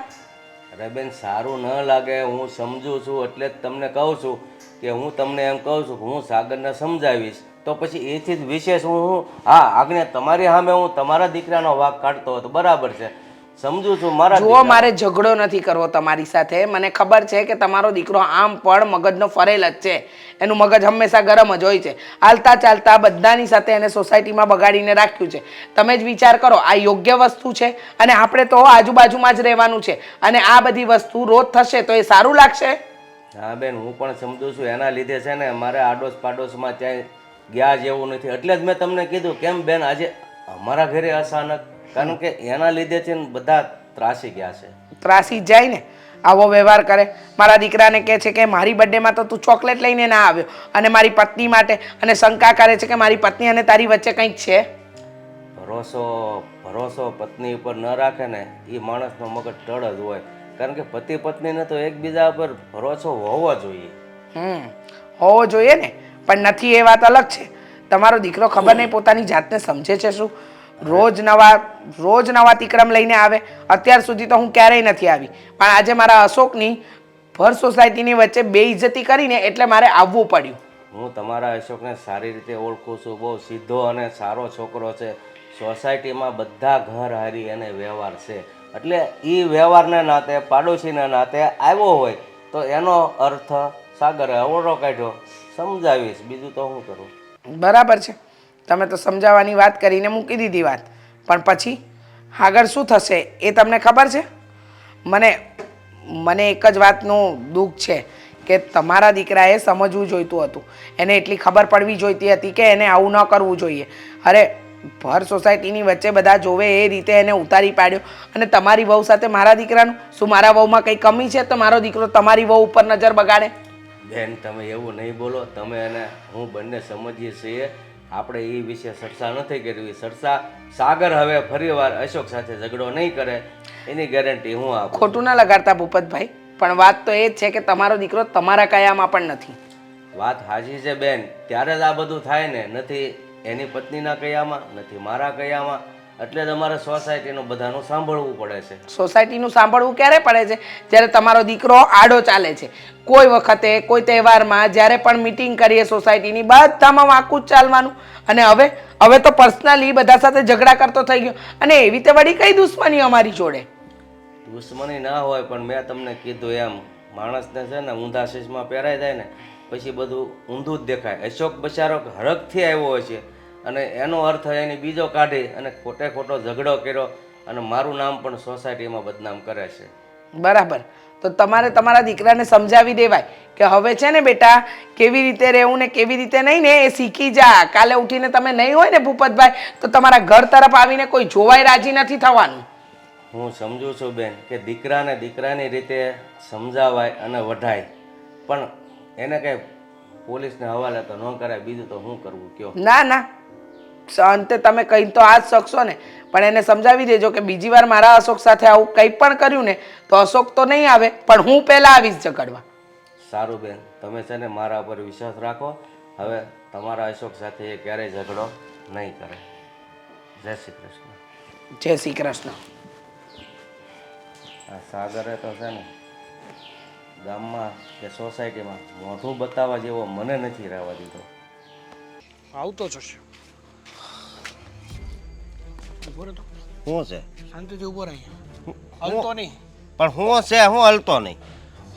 અરે બેન, સારું ન લાગે, હું સમજુ છું, એટલે જ તમને કહું છું કે હું તમને એમ કહું છું કે હું સાગરને સમજાવીશ, તો પછી એથી જ વિશેષ હું હા આજ્ઞા તમારી સામે હું તમારા દીકરાનો વાંક કાઢતો હતો, બરાબર છે, સમજુ છું. મારા જુઓ, મારે ઝઘડો નથી કરવો તમારી સાથે. મને ખબર છે કે તમારો દીકરો આમ પણ મગજનો ફરેલ જ છે, એનું મગજ હંમેશા ગરમ જ હોય છે. હાલતા ચાલતા બધાની સાથે એને સોસાયટીમાં બગાડીને રાખ્યું છે. તમે જ વિચાર કરો, આ યોગ્ય વસ્તુ છે? અને આપણે તો આજુબાજુમાં જ રહેવાનું છે, અને આ બધી વસ્તુ રોજ થશે તો એ સારું લાગશે? હા બેન, હું પણ સમજુ છું, એના લીધે છે ને મારે આડોશ પાડોશમાં ક્યાંય ગયા જેવું નથી, એટલે જ મેં તમને કીધું કેમ બેન આજે અમારા ઘરે અચાનક, કારણ કે એના લીધે છે ને બધા ત્રાસી ગયા છે. ત્રાસી જાય ને, આવો વ્યવહાર કરે. મારા દીકરાને કહે છે કે મારી બર્થડેમાં તો તું ચોકલેટ લઈને ના આવ્યો, અને મારી પત્ની માટે, અને શંકા કરે છે કે મારી પત્ની અને તારી વચ્ચે કંઈક છે. ભરોસો પત્ની ઉપર ન રાખે ને એ માણસનો મગજ ટળ જ હોય. કારણ કે પતિ પત્નીને તો એકબીજા પર ભરોસો હોવો જોઈએ. હોવો જોઈએ ને, પણ નથી એ વાત અલગ છે. તમારો દીકરો ખબર નહીં પોતાની જાતને સમજે છે શું? રોજ નવા તિક્રમ લઈને આવે. અત્યાર સુધી તો હું ક્યારેય નથી આવી, પણ આજે મારા અશોકની ભર સોસાયટીની વચ્ચે બેઇજ્જતી કરીને એટલે મારે આવવું પડ્યું. હું તમારા અશોકને સારી રીતે ઓળખું છું. બહુ સીધો અને સારો છોકરો છે. સોસાયટીમાં બધા ઘર હારી અને વ્યવહાર છે. એટલે એ વ્યવહારના નાતે પાડોશીના નાતે આવ્યો હોય તો એનો અર્થ સાગરે અવળો કાઢ્યો. સમજાવીશ, બીજું તો હું કરું. બરાબર છે, તમે તો સમજાવવાની વાત કરીને મૂકી દીધી વાત, પણ પછી આગળ શું થશે એ તમને ખબર છે? મને એક જ વાતનું દુઃખ છે કે તમારા દીકરાએ સમજવું જોઈતું હતું. એને એટલી ખબર પડવી જોઈતી હતી કે એને આવું ન કરવું જોઈએ. અરે ભર સોસાયટીની વચ્ચે બધા જોવે એ રીતે એને ઉતારી પાડ્યો. અને તમારી વહુ સાથે મારા દીકરાનું શું? મારા વહુમાં કંઈ કમી છે તો મારો દીકરો તમારી વહુ ઉપર નજર બગાડે? બેન, તમે એવું નહીં બોલો. તમે અને હું બંને સમજીએ છીએ. આપણે એ વિશે ચર્ચા નથી કરવી. ચર્ચા સાગર હવે ફરીવાર અશોક સાથે ઝઘડો નહીં કરે એની ગેરંટી હું આપું. ખોટું ના લગાડતા ભૂપતભાઈ, પણ વાત તો એ જ છે કે તમારો દીકરો તમારા કયામાં પણ નથી. વાત સાચી છે બેન, ત્યારે જ આ બધું થાય ને. નથી એની પત્નીના કયામાં, નથી મારા કયામાં. એટલે જ અમારે સોસાયટીનું બધાનું સાંભળવું પડે છે. સોસાયટીનું સાંભળવું ક્યારે પડે છે? જ્યારે તમારો દીકરો આડો ચાલે છે. કોઈ વખતે કોઈ તહેવારમાં જ્યારે પણ મીટિંગ કરીએ સોસાયટીની, બધામાં વાંકું જ ચાલવાનું. અને હવે તો પર્સનલી બધા સાથે ઝઘડા કરતો થઈ ગયો. અને એવી રીતે વળી કઈ દુશ્મની અમારી જોડે? દુશ્મની ના હોય, પણ મેં તમને કીધું એમ માણસને છે ને ઊંધા શીશમાં પહેરાઈ જાય ને પછી બધું ઊંધું જ દેખાય. અશોક બચારો હરખથી આવ્યો હોય છે અને એનો અર્થ એની બીજો કાઢી અને ખોટો ઝઘડો કર્યો અને મારું નામ પણ સોસાયટીમાં બદનામ કરે છે. બરાબર, તો તમારે તમારા દીકરાને સમજાવી દેવાય કે હવે છે ને બેટા, કેવી રીતે રહેવું ને કેવી રીતે નહીં ને એ શીખી જા. કાલે ઉઠીને તમે નહીં હોય ને ભૂપતભાઈ, તો તમારા ઘર તરફ આવીને કોઈ જોવાય રાજી નથી થવાનું. હું સમજુ છું બેન કે દીકરાને દીકરાની રીતે સમજાવાય અને વઢાય, પણ એને કંઈ પોલીસને હવાલે તો ન કરાય. બીજું તો શું કરવું કયો? ના, અંતે તમે કહી તો આ જ શકશો ને, પણ એને સમજાવી દેજો કે બીજી વાર મારા અશોક સાથે આવું કંઈ પણ કર્યું ને તો અશોક તો નહીં આવે, પણ હું પહેલાં આવીશ ઝઘડવા. સારું બેન, તમે છે ને મારા પર વિશ્વાસ રાખો. હવે તમારા અશોક સાથે એ ક્યારેય ઝઘડો નહીં કરે. જય શ્રી કૃષ્ણ. જય શ્રી કૃષ્ણ. આ સાગરે તો છે ને ગામમાં કે સોસાયટીમાં મોઢું બતાવવા જેવો મને નથી રહેવા દીધો. આવતો જશે. ઉભો રહે તો. શું છે? શાંતિથી ઉભો રહે. હલતો નહીં. પણ હું છે, હું હલતો નહીં.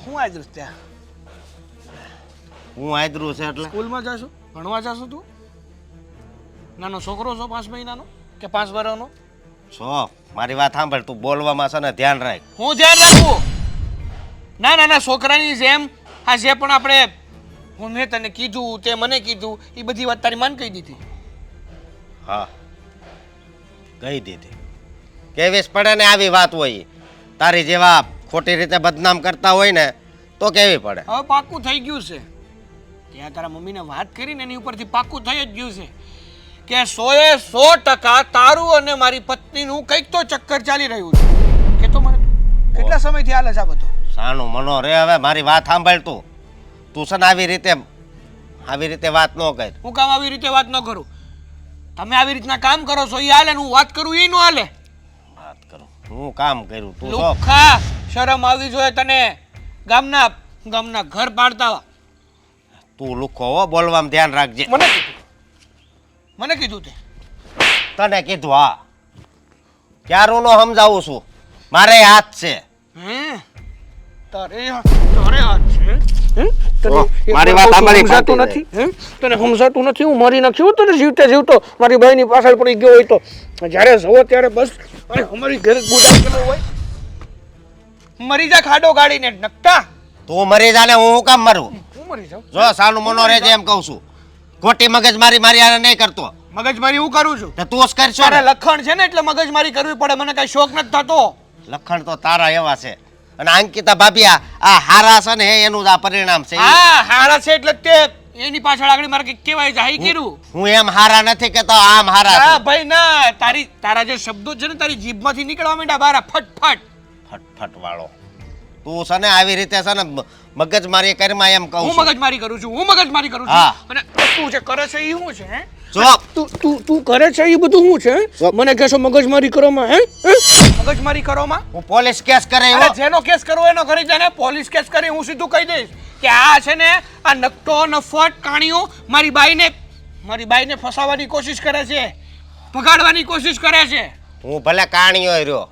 હું આજ ત્યાં હું આદરું છે એટલે સ્કૂલમાં જાશું, ભણવા જાશું તું? નાનો છોકરો છો 5 મહિનાનો કે 5 વર્ષનો? છો મારી વાત સાંભળ, તું બોલવામાં છે ને ધ્યાન રાખ. હું ધ્યાન રાખું? ના છોકરાની જેમ આ જે પણ આપણે હું મેં તને કીધું, તે મને કીધું, એ બધી વાત તારી માન કહી દીધી. હા, કહી દીધી. કેવીસ પડે ને આવી વાત હોય. તારી જેવા ખોટી રીતે બદનામ કરતા હોય ને તો કેવી પડે. હવે પાક્કું થઈ ગયું છે. ત્યાં તારા મમ્મીને વાત કરીને એની ઉપરથી પાક્કું થઈ જ ગયું છે કે 100% તારું અને મારી પત્નીનું કંઈક તો ચક્કર ચાલી રહ્યું છે. કે તો મને કેટલા સમયથી હાલે છે આ બધું? સાનું મનો રે. હવે મારી વાત સાંભળ. તું છે ને આવી રીતે વાત ન કર. હું કામ આવી રીતે વાત ન કરું? તમે આવી રીતના કામ કરો છો એ હાલે, હું વાત કરું એ ન હાલે. વાત કરું હું કામ કર્યું તું તો લુખ્ખા, શરમ આવી જોઈએ તને. ગામના ઘર પાડતા. તું લુખો હો, બોલવામાં ધ્યાન રાખજે. મને કીધું તે? તને કીધું. હા, ક્યારું નો સમજાવું છું. મારે હાથ છે. હે તારે હાથ છે? મારી વાત સાંભળી સમજાતું નથી? તને સમજાતું નથી? હું મરી નાખ્યું તને જીવતો મારી બહેની પાછળ પડી ગયો હોય તો જ્યારે જવો ત્યારે બસ અમારી ઘરે ગુદાકેલો હોય. મરી જા ખાડો ગાડીને નકટા. તું મરી જા ને હું કામ મરું? હું મરી જાઉં? જો સાનું મનો રહેજે એમ કહું છું. ખોટી મગજમારી મારી આને નહીં કરતો. મગજમારી હું કરું છું? તો તું જ કરશો તારે ને. લખણ છે ને એટલે મગજમારી કરવી પડે. મને કઈ શોખ નથી થતો. લખણ તો તારા એવા છે. અને અંકિતા ભાભી આ હારા છે ને એનું જ આ પરિણામ છે. હા હારા છે એટલે તે એની પાછળ આગળ મારે કંઈક કહેવાય છે હાઈ કર્યું હું એમ હારા નથી કેતો, આમ હારા ના છું. ભાઈ ના, તારા જે શબ્દો છે ને તારી જીભમાંથી નીકળવા માંડ્યા બારા ફટફટ. ફટફટ વાળો તું છે ને આવી રીતે છે ને મગજમારી કરીમાં એમ કહું હું છું. મગજમારી કરું છું, હું મગજમારી કરું હા. છું. અને તું જે કરે છે એ શું છે હે? જો તું કરે છે એ બધું શું છે? જો. મને કહેશો મગજમારી કરવામાં હે? મગજમારી કરવામાં? હું પોલીસ કેસ કરે અરે એવો જેનો કેસ કરવો એનો કરી દે ને, પોલીસ કેસ કરી હું સીધું કહી દઈશ કે આ છે ને આ નકટો નફટ કાણીઓ મારી બાઈને ફસાવવાની કોશિશ કરે છે, ભગાડવાની કોશિશ કરે છે. હું ભલે કાણીઓ રહ્યો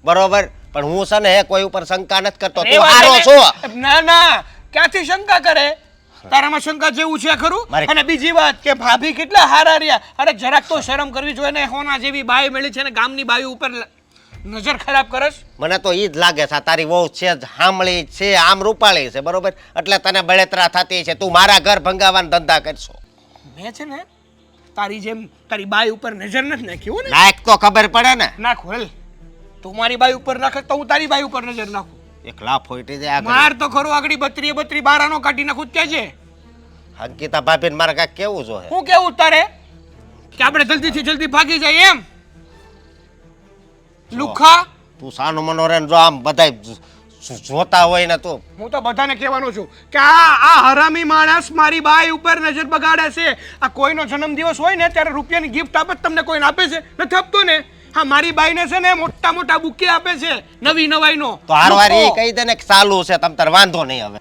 બરોબર, પણ હું છે ને હે કોઈ ઉપર શંકા નથી કરતો. તું રેવા હારો દે છો. ને. ના ના, ક્યાંથી શંકા કરે? તારામાં શંકા જેવું છે ખરું? મારે- અને બીજી વાત કે ભાભી કેટલા હારા રહ્યા. અરે જરાક તો શરમ કરવી જોઈએ ને, હોના જેવી બાઈ મળી છે ને ગામની બાઈ ઉપર નજર ખરાબ કરસ. મને તો ઈ જ લાગે છે આ તારી વહુ છે જ હામળી છે, આમ રૂપાળી છે બરોબર, એટલે તને બળેતરા થતી છે. તું મારા ઘર ભંગાવાના ધંધા કરશો. મેં છે ને તારી જેમ તારી બાઈ ઉપર નજર નથી નાખી હો ને. નાયક તો ખબર પડે ને. નાખો હેલ. તું મારી બાઈ ઉપર નાખે તો હું તારી બાઈ ઉપર નજર નાખું. એક લાફ હોઈટી જાય આગળ. માર તો ખરું આગળ 32 બારાનો કાઢી નાખું ત્યાં છે. અંકિતા ભાભીને મારે કાંઈક કેવું જોઈએ. હું કેવું તારે કે આપણે જલ્દીથી જલ્દી ભાગી જાય એમ? લુખા, તું સાનું મનોરંજન જો આમ બધાય જોતા હોય ને તું. હું તો બધાને કહેવાનું છું કે આ હરામી માણસ મારી બાઈ ઉપર નજર બગાડે છે. આ કોઈનો જન્મદિવસ હોય ને ત્યારે રૂપિયાની ગિફ્ટ આપે તમને કોઈને આપે છે? નથી આપતો ને. હા, મારી બાઈને છે ને મોટા મોટા બુકે આપે છે નવી નવાઈનો. તો હારવાર એ લુખો. કહી દે ને કે ચાલુ છે, તમ તાર વાંધો નહીં હવે.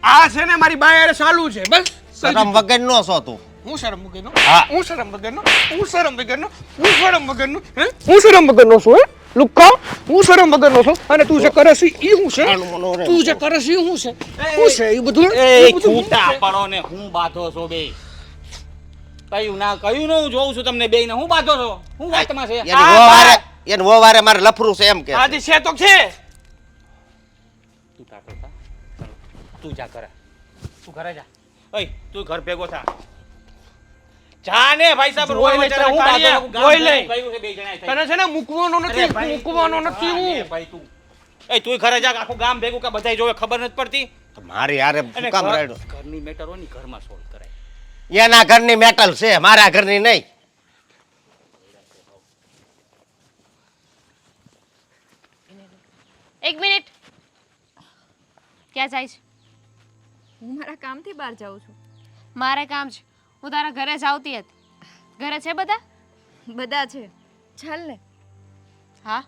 આ છે ને મારી બાઈ હારે ચાલુ છે બસ. શરમ વગર નો છો તું. હું શરમ વગરનો? હા. હું શરમ વગરનો? હું શરમ વગરનો? હું શરમ વગરનો? હે? હું શરમ વગરનો છું હે? લુખ્ખા, હું શરમ વગરનો છું. અને તું જે કરે છે ઈ શું છે? આનું મનોરંજન. તું જે કરે છે ઈ શું છે? શું છે ઈ બધું? એ ઈ બધું શું છૂટા છે? પડો ને હું બાંધો છો બે કયું ના હું જોઉં છું તમને બે ને હું બાંધો છો હું વાતમાં છે એની વહુવારે- એની વહુવારે મારે લફરું છે એમ કે છે. આજી છે તો છે. તું તાતો થા તું જા કરે તું ઘરે જા ઓય તું ઘર ભેગો થા જા ને ભાઈ સાહેબ જોઈ લે રોય હું કાળિયા, બાંધો જોઈ લે. કયું છે બે જણાએ થઈ. તને છે ને મૂકવાનો નથી, અરે ભાઈ, મૂકવાનો નથી જા ને હું. ભાઈ તું એ તું ઘરે જા આખું ગામ ભેગું કે બધાય જોવે ખબર નથી પડતી તો મારી હારે અને શું કામ રાડ્યો? ઘરની મેટર હોય ને ઘરમાં સોલ્વ કરાય એના ઘરની મેટલ છે, મારા ઘરની નહીં. એક મિનિટ. ક્યાં જાય છે? હું મારા કામથી બહાર જાઉં છું. મારે કામ છે. હું તારા ઘરે જ આવતી હતી. ઘરે છે બધા? બધા છે, ચાલ ને. હા,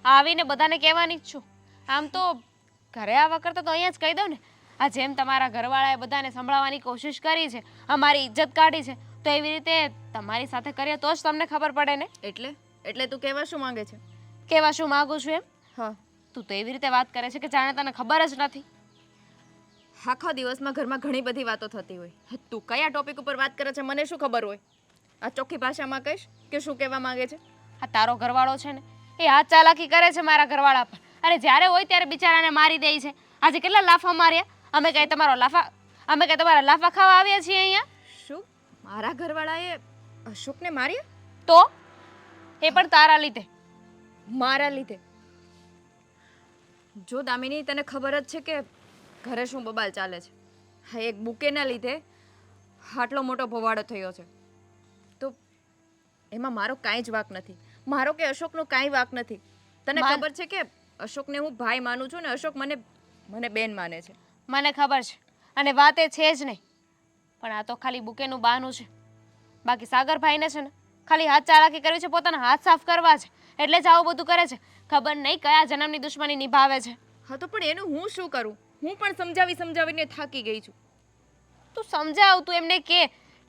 આવીને બધાને કહેવાની જ છું. આમ તો ઘરે આવવા કરતાં તો અહીંયા જ કહી દઉં ને. આ જેમ તમારા ઘરવાળાએ બધાને સંભળાવવાની કોશિશ કરી છે, અમારી ઇજ્જત કાઢી છે, તો એવી રીતે તમારી સાથે કરીએ તો જ તમને ખબર પડે ને. એટલે તું કહેવા શું માંગે છે? કેવા શું માગું છું એમ? હા, તું તો એવી રીતે વાત કરે છે કે જાણે તને ખબર જ નથી. આખા દિવસમાં ઘરમાં ઘણી બધી વાતો થતી હોય. તું કયા ટોપિક ઉપર વાત કરે છે મને શું ખબર હોય? આ ચોખ્ખી ભાષામાં કહીશ કે શું કહેવા માંગે છે? આ તારો ઘરવાળો છે ને એ હાથ ચાલાકી કરે છે મારા ઘરવાળા પર. અરે જ્યારે હોય ત્યારે બિચારાને મારી દે છે. આજે કેટલા લાફા માર્યા. અમે કઈ તમારા લાફા ખાવા આવ્યા છીએ અહીંયા? શું મારા ઘરવાળાએ અશોકને માર્યા? તો એ પણ તારા લીધે. મારા લીધે? જો દામિની, તને ખબર જ છે કે ઘરે શું બબાલ ચાલે છે. હા, એક બુકેના લીધે આટલો મોટો ભવાડો થયો છે. તો એમાં મારો કાંઈ જ વાંક નથી. મારો કે અશોકનો કાંઈ વાંક નથી. તને ખબર છે કે અશોકને હું ભાઈ માનું છું ને અશોક મને બેન માને છે. મને ખબર છે અને વાત એ છે જ નહીં. પણ આ તો ખાલી બુકેનું બહાનું છે. બાકી સાગરભાઈને છે ને ખાલી હાથ ચાલાકી કરવી છે, પોતાના હાથ સાફ કરવા છે, એટલે જ આવું બધું કરે છે. ખબર નહીં કયા જન્મની દુશ્મની નિભાવે છે. હા, તો પણ એનું હું શું કરું? હું પણ સમજાવીને થાકી ગઈ છું. તું સમજાવ, તું એમને કે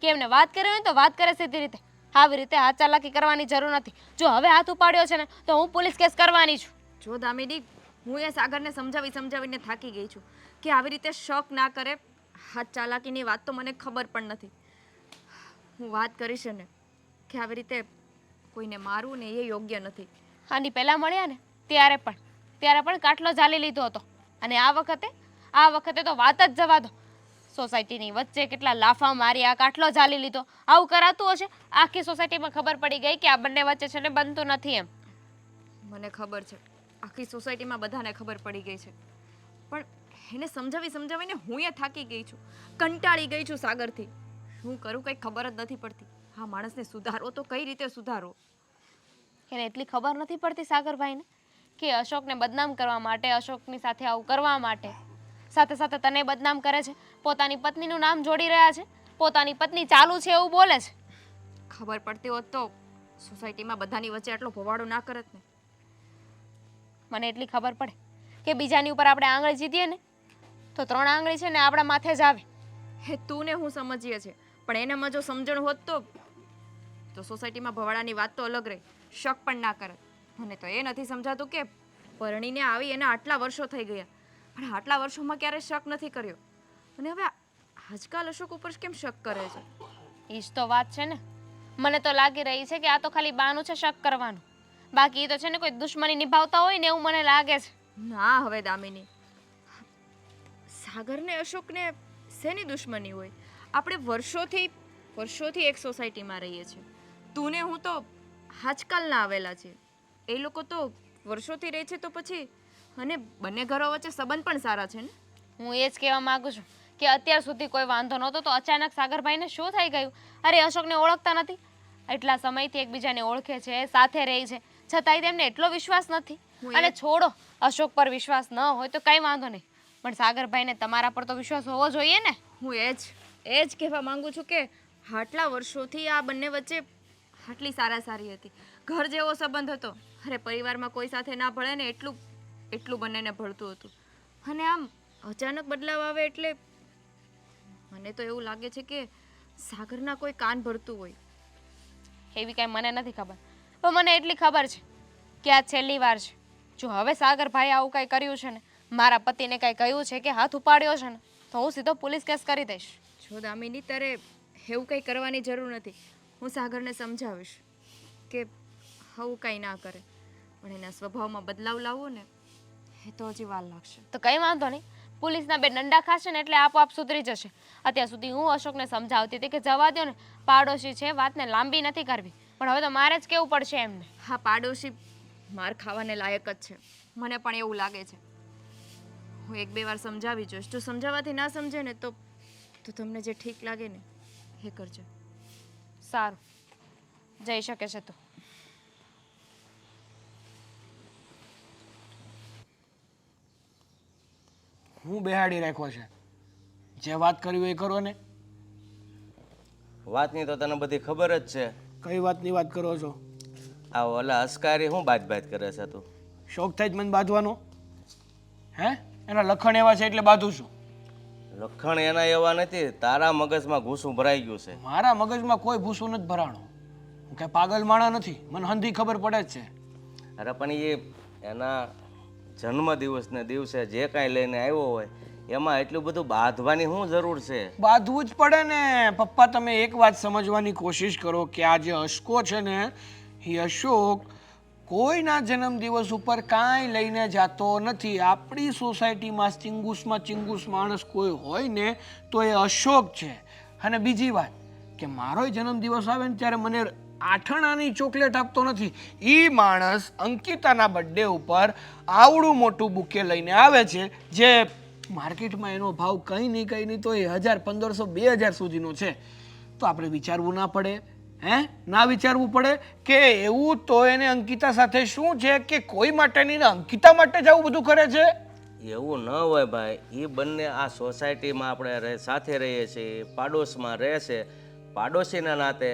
એમને વાત કરવી હોય તો વાત કરે સીધી રીતે. આવી રીતે હાથ ચાલાકી કરવાની જરૂર નથી. જો હવે હાથ ઉપાડ્યો છે ને તો હું પોલીસ કેસ કરવાની છું. જો દામિની, હું એ સાગરને સમજાવીને થાકી ગઈ છું કે આવી રીતે શક ના કરે. હાથ ચાલાકીની વાત તો મને ખબર પણ નથી. હું વાત કરીશ ને કે આવી રીતે કોઈને મારવું ને એ યોગ્ય નથી. આની પહેલાં મળ્યા ને ત્યારે પણ કાટલો ઝાલી લીધો હતો. અને આ વખતે તો વાત જ જવા દો. સોસાયટીની વચ્ચે કેટલા લાફા માર્યા, કાટલો ઝાલી લીધો. આવું કરાતું હશે? આખી સોસાયટીમાં ખબર પડી ગઈ કે આ બંને વચ્ચે છે ને બનતું નથી એમ. મને ખબર છે, આખી સોસાયટીમાં બધાને ખબર પડી ગઈ છે. પણ એને સમજાવીને હું એ થાકી ગઈ છું, કંટાળી ગઈ છું સાગરથી. શું કરું કંઈ ખબર જ નથી પડતી. આ માણસને સુધારો તો કઈ રીતે સુધારો? એને એટલી ખબર નથી પડતી સાગરભાઈને કે અશોકને બદનામ કરવા માટે, અશોકની સાથે આવું કરવા માટે સાથે સાથે તને બદનામ કરે છે, પોતાની પત્નીનું નામ જોડી રહ્યા છે, પોતાની પત્ની ચાલુ છે એવું બોલે છે. ખબર પડતી હોત તો સોસાયટીમાં બધાની વચ્ચે આટલો ભવાડો ના કરત ને. મને એટલી ખબર પડે કે બીજાની ઉપર આપણે આંગળી જીતીએ ને તો 3 આંગળી છે ને આપણા માથે જ આવે. હે તું ને હું સમજીએ છે, પણ એનામાં જો સમજણ હોત તો સોસાયટીમાં ભવાડાની વાત તો અલગ રહી, શક પણ ના કરત. મને તો એ નથી સમજાતું કે પરણીને આવી એના આટલા વર્ષો થઈ ગયા, પણ આટલા વર્ષોમાં ક્યારે શક નથી કર્યો, અને હવે આજકાલ અશોક ઉપર કેમ શક કરે છે? એ જ તો વાત છે ને. મને તો લાગી રહી છે કે આ તો ખાલી બાનું છે શક કરવાનું, બાકી એ તો છે ને કોઈ દુશ્મની નિભાવતા હોય ને એવું મને લાગે છે. ના હવે દામિની, સાગરને અશોકને શેની દુશ્મની હોય? આપણે વર્ષોથી એક સોસાયટીમાં રહીએ છીએ. તું ને હું તો આજકાલના આવેલા છે, એ લોકો તો વર્ષોથી રહે છે, તો પછી અને બંને ઘરો વચ્ચે સંબંધ પણ સારા છે ને. હું એ જ કહેવા માંગુ છું કે અત્યાર સુધી કોઈ વાંધો નહોતો તો અચાનક સાગરભાઈને શું થઈ ગયું? અરે અશોકને ઓળખતા નથી, એટલા સમયથી એકબીજાને ઓળખે છે, સાથે રહે છે, છતાંય તેમને એટલો વિશ્વાસ નથી. અને છોડો, અશોક પર વિશ્વાસ ન હોય તો કંઈ વાંધો નહીં, પણ સાગરભાઈને તમારા પર તો વિશ્વાસ હોવો જોઈએ ને. હું એ જ કહેવા માંગુ છું કે આટલા વર્ષોથી આ બંને વચ્ચે આટલી સારી હતી, ઘર જેવો સંબંધ હતો. અરે પરિવારમાં કોઈ સાથે ના ભળે ને એટલું બંનેને ભળતું હતું, અને આમ અચાનક બદલાવ આવે એટલે મને તો એવું લાગે છે કે સાગરના કોઈ કાન ભરતું હોય. એવી કાંઈ મને નથી ખબર, પણ મને એટલી ખબર છે કે આ છેલ્લી વાર છે. જો હવે સાગરભાઈ આવું કાંઈ કર્યું છે ને, મારા પતિને કાંઈ કહ્યું છે કે હાથ ઉપાડ્યો છે ને, તો હું સીધો પોલીસ કેસ કરી દઈશ. જો દામિની, તારે એવું કંઈ કરવાની જરૂર નથી. હું સાગરને સમજાવીશ કે આવું કંઈ ના કરે, પણ એના સ્વભાવમાં બદલાવ લાવવો ને એ તો હજી વાર લાગશે. તો કંઈ વાંધો નહીં, પોલીસના 2 દંડા ખાશે ને એટલે આપોઆપ સુધરી જશે. અત્યાર સુધી હું અશોકને સમજાવતી હતી કે જવા દો ને, પાડોશી છે, વાતને લાંબી નથી કરવી, પણ હવે તો મારે જ કહેવું પડશે એમને. હા, પાડોશી માર ખાવાને લાયક જ છે, મને પણ એવું લાગે છે. હું 1-2 વાર સમજાવી જોઈશ. જો સમજાવવાથી ના સમજે ને તો તમને જે ઠીક લાગે ને એ કરજો. સારું, જઈ શકે છે તું. હું બેહાડી રાખ્યો છે, જે વાત કરી હોય એ કરો ને. વાતની તો તને બધી ખબર જ છે. કઈ વાતની વાત કરો છો? આ ઓલા અસ્કારી શું બાજ કરે છે તું? શોખ થાય જ મને બાંધવાનો? હે, એના લખણ એવા છે એટલે બાંધું છું. લખણ એના એવા નથી, તારા મગજમાં ઘૂસું ભરાઈ ગયું છે. મારા મગજમાં કોઈ ભૂસું નથી ભરાણો. હું કઈ પાગલ માણા નથી, મને હંધી ખબર પડે જ છે. અરે પણ એ એના જન્મદિવસને દિવસે જે કાંઈ લઈને આવ્યો હોય એમાં એટલું બધું બાંધવાની શું જરૂર છે? બાંધવું જ પડે ને. પપ્પા, તમે એક વાત સમજવાની કોશિશ કરો કે આ જે અશકો છે ને, એ અશોક કોઈના જન્મદિવસ ઉપર કાંઈ લઈને જતો નથી. આપણી સોસાયટીમાં ચિંગુસ માણસ કોઈ હોય ને તો એ અશોક છે. અને બીજી વાત કે મારો જન્મદિવસ આવે ને ત્યારે મને 8 આનાની ચોકલેટ આપતો નથી. એ માણસ અંકિતાના બર્થડે ઉપર આવડું મોટું બુકે લઈને આવે છે, જે માર્કેટમાં એનો ભાવ કંઈ નહીં તો એ 1000, 1500, 2000 સુધીનો છે. તો આપણે વિચારવું ના પડે? ના વિચારવું પડે કે એવું તો એને અંકિતા સાથે શું છે કે કોઈ માટે નહીં ને અંકિતા માટે જ આવું બધું કરે છે? એવું ન હોય ભાઈ. એ બંને આ સોસાયટીમાં આપણે સાથે રહીએ છીએ, પાડોશમાં રહે છે, પાડોશીના નાતે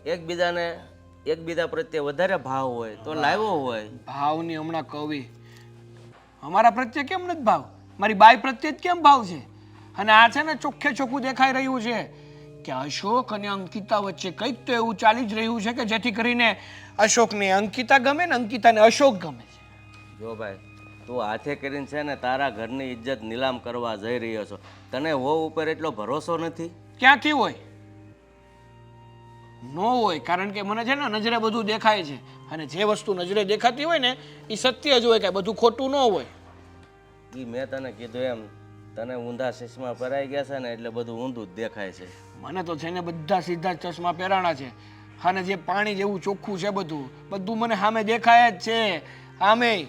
એકબીજા પ્રત્યે વધારે ભાવ હોય તો લાવ્યો હોય. ભાવની હમણાં કવિ, અમારા પ્રત્યે કેમ નથી ભાવ? મારી બાઈ પ્રત્યે જ કેમ ભાવ છે? અને આ છે ને ચોખ્ખે ચોખ્ખું દેખાઈ રહ્યું છે કે અશોક અને અંકિતા વચ્ચે કંઈક તો એવું ચાલી જ રહ્યું છે કે જેથી કરીને અશોકને અંકિતા ગમે ને અંકિતાને અશોક ગમે છે. જો ભાઈ, તું હાથે કરીને છે ને તારા ઘરની ઇજ્જત નીલામ કરવા જઈ રહ્યો છો. તને વહુ ઉપર એટલો ભરોસો નથી? ક્યાંથી હોય? નો હોય, કારણ કે મને છે ને નજરે બધું દેખાય છે, અને જે વસ્તુ નજરે દેખાતી હોય ને એ સત્ય જ હોય, કે બધું ખોટું ન હોય. એ મેં તને કીધું એમ, તને ઊંધા ચશ્મા પહેરાઈ ગયા છે ને એટલે બધું ઊંધું જ દેખાય છે. મને તો છે ને બધા સીધા ચશ્મા પહેરાણા છે, અને જે પાણી જેવું ચોખ્ખું છે બધું મને સામે દેખાય જ છે. આમે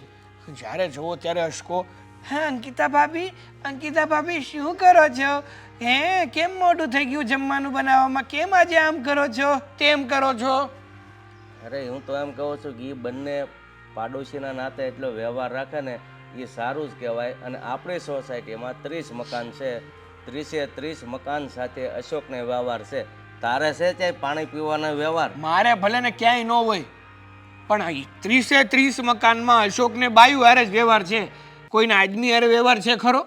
જ્યારે જોવો ત્યારે અશકો હા અંકિતા ભાભી શું કરો છો? હે કેમ મોટું થઈ ગયું જમવાનું બનાવવામાં? કેમ આજે આમ કરો છો તેમ કરો છો? અરે હું તો એમ કહું છું કે એ બંને પાડોશીના નાતે એટલો વ્યવહાર રાખે ને એ સારું જ કહેવાય. અને આપણી સોસાયટીમાં 30 મકાન છે, 30 મકાન સાથે અશોકને વ્યવહાર છે. તારે છે ત્યાં પાણી પીવાનો વ્યવહાર? મારે ભલે ને ક્યાંય ન હોય, પણ 30 મકાનમાં અશોકને બાયુ હારે જ વ્યવહાર છે. કોઈના આદમી હારે વ્યવહાર છે ખરો?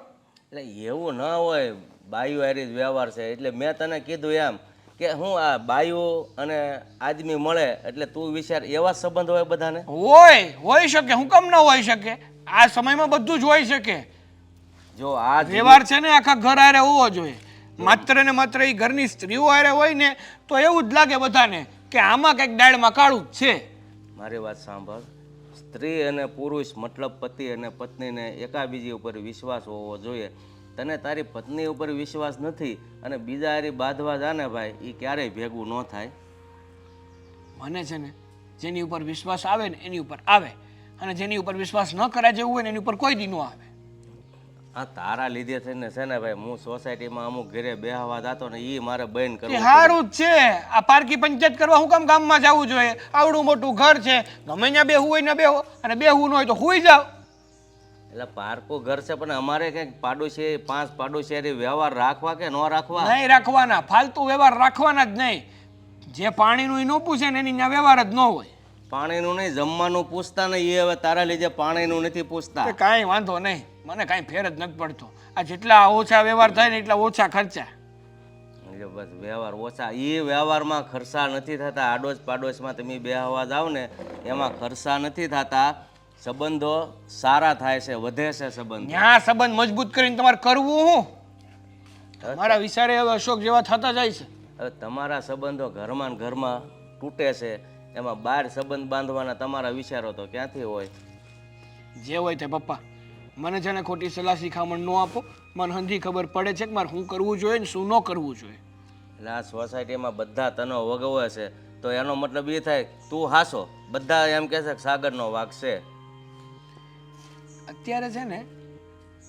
એટલે એવું ન હોય, બાયુ હારી જ વ્યવહાર છે. એટલે મેં તને કીધું એમ કે હું આ બાયુ અને આદમી મળે એટલે તું વિચાર એવા સંબંધ હોય બધાને. હોઈ શકે, હું કેમ ન હોઈ શકે? આ સમયમાં બધું જ હોઈ શકે. જો આ વ્યવહાર છે ને આખા ઘર હારે હોવો જોઈએ. માત્ર ને માત્ર એ ઘરની સ્ત્રીઓ હારે હોય ને તો એવું જ લાગે બધાને કે આમાં કંઈક દાળમાં કાળું જ છે. મારી વાત સાંભળ, સ્ત્રી અને પુરુષ મતલબ પતિ અને પત્નીને એકાબીજી ઉપર વિશ્વાસ હોવો જોઈએ. તને તારી પત્ની ઉપર વિશ્વાસ નથી અને બીજા હારી બાંધવા જાને ભાઈ, એ ક્યારેય ભેગું ન થાય. મને છે ને જેની ઉપર વિશ્વાસ આવે ને એની ઉપર આવે, અને જેની ઉપર વિશ્વાસ ન કરાય જેવું હોય ને એની ઉપર કોઈ દી ન આવે. આ તારા લીધે થઈને છે ને ભાઈ, હું સોસાયટીમાં અમુક ઘરે બેહવા જતો ને એ મારે બંધ કરવું. સારું જ છે. આ પારકી પંચાયત કરવા હું કામ ગામમાં જવું જોઈએ? આવડું મોટું ઘર છે, ગમે ત્યાં બેહવું હોય ને બેહો, અને બેહવું ન હોય તો હુઈ જાવ. એટલે પારકું ઘર છે પણ અમારે કંઈક પાડોશી 5 પાડોશી હારે વ્યવહાર રાખવા કે ન રાખવા? નહીં રાખવાના, ફાલતુ વ્યવહાર રાખવાના જ નહીં. જે પાણીનું એ ન પૂછે ને એની ત્યાં વ્યવહાર જ ન હોય. પાણીનું નહીં, જમવાનું પૂછતા ને એ હવે તારા લીધે પાણીનું નથી પૂછતા. કાંઈ વાંધો નહીં, મને કાંઈ ફેર જ નથી પડતો. આ જેટલા ઓછા વ્યવહાર થાય ને એટલા ઓછા ખર્ચા. એટલે બસ વ્યવહાર ઓછા, એ વ્યવહારમાં ખર્ચા નથી થતા. આડોશ પાડોશમાં તમે બેહવા જાવ ને એમાં ખર્ચા નથી થતા. સંબંધો સારા થાય છે, વધે છે સંબંધ. ત્યાં સંબંધ મજબૂત કરીને તમારે કરવું હું? મારા વિચારે હવે અશોક જેવા થતા જાય છે. હવે તમારા સંબંધો ઘરમાં ને ઘરમાં તૂટે છે, એમાં બહાર સંબંધ બાંધવાના તમારા વિચારો તો ક્યાંથી હોય? જે હોય તે પપ્પા, મને છે ને ખોટી સલાહ શિખામણ ન આપો. મને હંધી ખબર પડે છે કે મારે શું કરવું જોઈએ ને શું ન કરવું જોઈએ. એટલે આ સોસાયટીમાં બધા તનો વગવે છે તો એનો મતલબ એ થાય તું હાસો. બધા એમ કહે છે કે સાગરનો વાંક છે. અત્યારે છે ને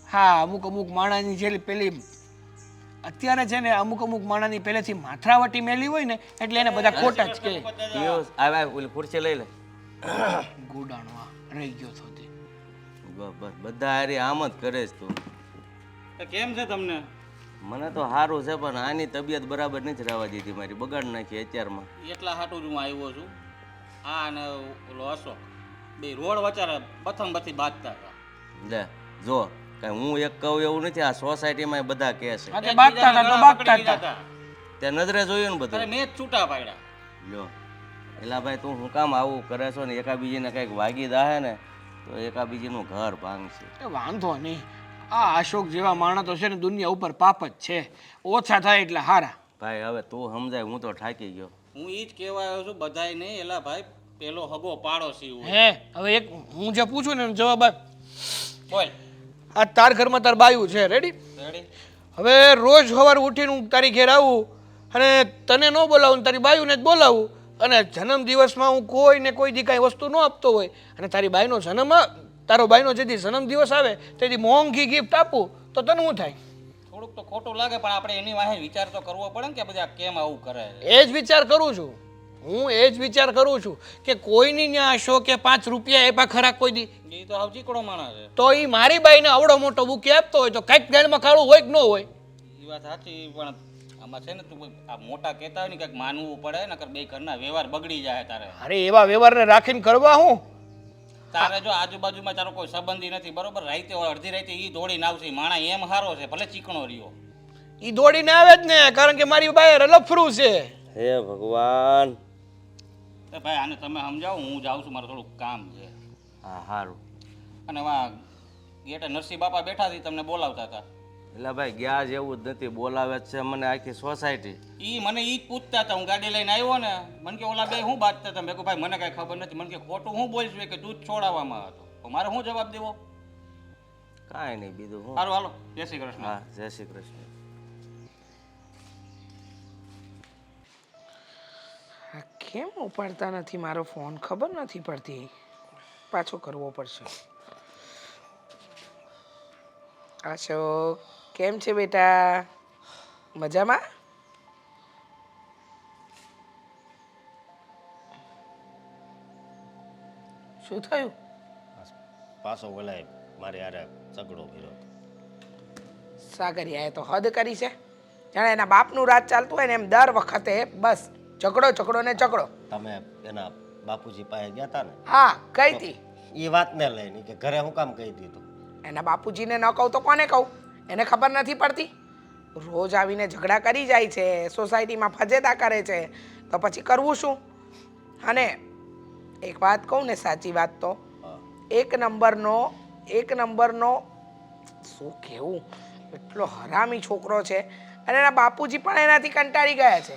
હા અમુક માણાની જે પેલી અત્યારે છે ને અમુક માણાની પહેલેથી માથરાવટી મેલી હોય ને એટલે એને બધા ખોટા જ કહે. આવ્યા ઓલી ખુરશી લઈ લે. ગોડાણવા રહી ગયો છો તે. બસ બધા હારી આમ જ કરે છે તું. કેમ છે તમને? મને તો સારું છે પણ આની તબિયત બરાબર નથી રહેવા દીધી મારી, બગાડ નાખી અત્યારમાં. એટલા હાટું જ હું આવ્યો છું. આ અને ઓલો અશોક બે રોડ વચારે બથી બાંધતા હતા. લે જો કઈ હું એક કહું એવું નથી, આ સોસાયટીમાં બધા કહે છે. બાગતા હતા તો બાગતા હતા. તે નજરે જોયું ને બધું. મેં જ છૂટા પાડ્યા. લ્યો એલા ભાઈ તું શું કામ આવું કરે છો ને? એકાબીજીને કંઈક વાગી દાહે ને તો એકાબીજીનું ઘર ભાંગશે. વાંધો નહીં, આ અશોક જેવા માણસ તો છે ને દુનિયા ઉપર પાપ જ છે. ઓછા થાય એટલે હારા. ભાઈ હવે તું સમજાય, હું તો થાકી ગયો. હું ઈ જ કહેવા આવ્યો છું બધાય નહીં. એલા ભાઈ પેલો હગો પાડોશી હોય. હે હવે એક હું જે પૂછું ને એનો જવાબ આપ. બોલ. આ તાર ઘરમાં તાર બાયું છે, રેડી? રેડી. હવે રોજ સવારે ઉઠીને હું તારી ઘેર આવું અને તને ન બોલાવું, તારી બાયુને જ બોલાવું, અને જન્મદિવસમાં હું કોઈને કોઈ દી કાંઈ વસ્તુ ન આપતો હોય અને તારી બાઈનો તારો બાઈનો જેથી જન્મદિવસ આવે તેથી મોંઘી ગિફ્ટ આપું તો તને શું થાય? થોડુંક તો ખોટું લાગે પણ આપણે એની વાહે વિચાર તો કરવો પડે ને કે બધા કેમ આવું કરે. એ જ વિચાર કરું છું હું, એ જ વિચાર કરું છું કે કોઈની ત્યાં અશોકે 5 રૂપિયા આપ્યા ખરા કોઈ દી? એ તો હાવ ચીકણો માણસ છે. તો એ મારી બાઈને આવડો મોટો બુકે આપતો હોય તો કંઈક ગાળમાં કાળું હોય કે ન હોય? એ વાત સાચી પણ આમાં છે ને તું આ મોટા કહેતા હોય ને કંઈક માનવું પડે નકર બે ઘરના વ્યવહાર બગડી જાય તારે. અરે એવા વ્યવહારને રાખીને કરવા હું? તારે જો આજુબાજુમાં તારો કોઈ સંબંધી નથી બરોબર, રાઈતે અડધી રાઈતે ઈ દોડીને આવશે. માણા એમ હારો છે ભલે ચીકણો રહ્યો. ઈ દોડીને આવે જ ને, કારણ કે મારી બાય લફરું છે. હે ભગવાન. એ ભાઈ આને તમે સમજાવો, હું જાઉં છું, મારે થોડુંક કામ છે. હા સારું. અને વા ગેટે નરસિંહ બાપા બેઠા હતી તમને બોલાવતા હતા. એટલે ભાઈ ગયા જેવું જ નથી, બોલાવે જ છે મને આખી સોસાયટી. ઈ મને ઈ જ પૂછતા હતા. હું ગાડી લઈને આવ્યો ને મને કે ઓલા બે હું બાતતા હતા. મેં કહ્યું ભાઈ મને કાંઈ ખબર નથી. મને કે ખોટું હું બોલીશ કે તું જ છોડાવવામાં હતો. તો મારે શું જવાબ દેવો? કાંઈ નહીં બીજું હું. સારું હાલો, જય શ્રી કૃષ્ણ. હા જય શ્રી કૃષ્ણ. કેમ ઉપાડતા નથી મારો ફોન? ખબર નથી પડતી, પાછો કરવો પડશે. અશોક કેમ છે બેટા? મજામાં? શું થયું? પાછો બોલાય મારે યારે ઝઘડો કર્યો. સાગરિયાએ તો હદ કરી છે. જાણે એના બાપનું રાજ ચાલતું હોય ને એમ દર વખતે બસ ઝઘડો ઝઘડો ને ઝઘડો. તમે એના બાપુજી પાસે ગયા હતા ને, હા કઈ હતી. એ વાતને લઈને કે ઘરે હું કામ કહી દીધું. એના બાપુજીને ન કહું તો કોને કહું? એને ખબર નથી પડતી. રોજ આવીને ઝઘડા કરી જાય છે, સોસાયટીમાં ફજેતા કરે છે, તો પછી કરવું શું? અને એક વાત કહું ને, સાચી વાત તો હા. એક નંબરનો શું કહેવું, એટલો હરામી છોકરો છે. અને એના બાપુજી પણ એનાથી કંટાળી ગયા છે.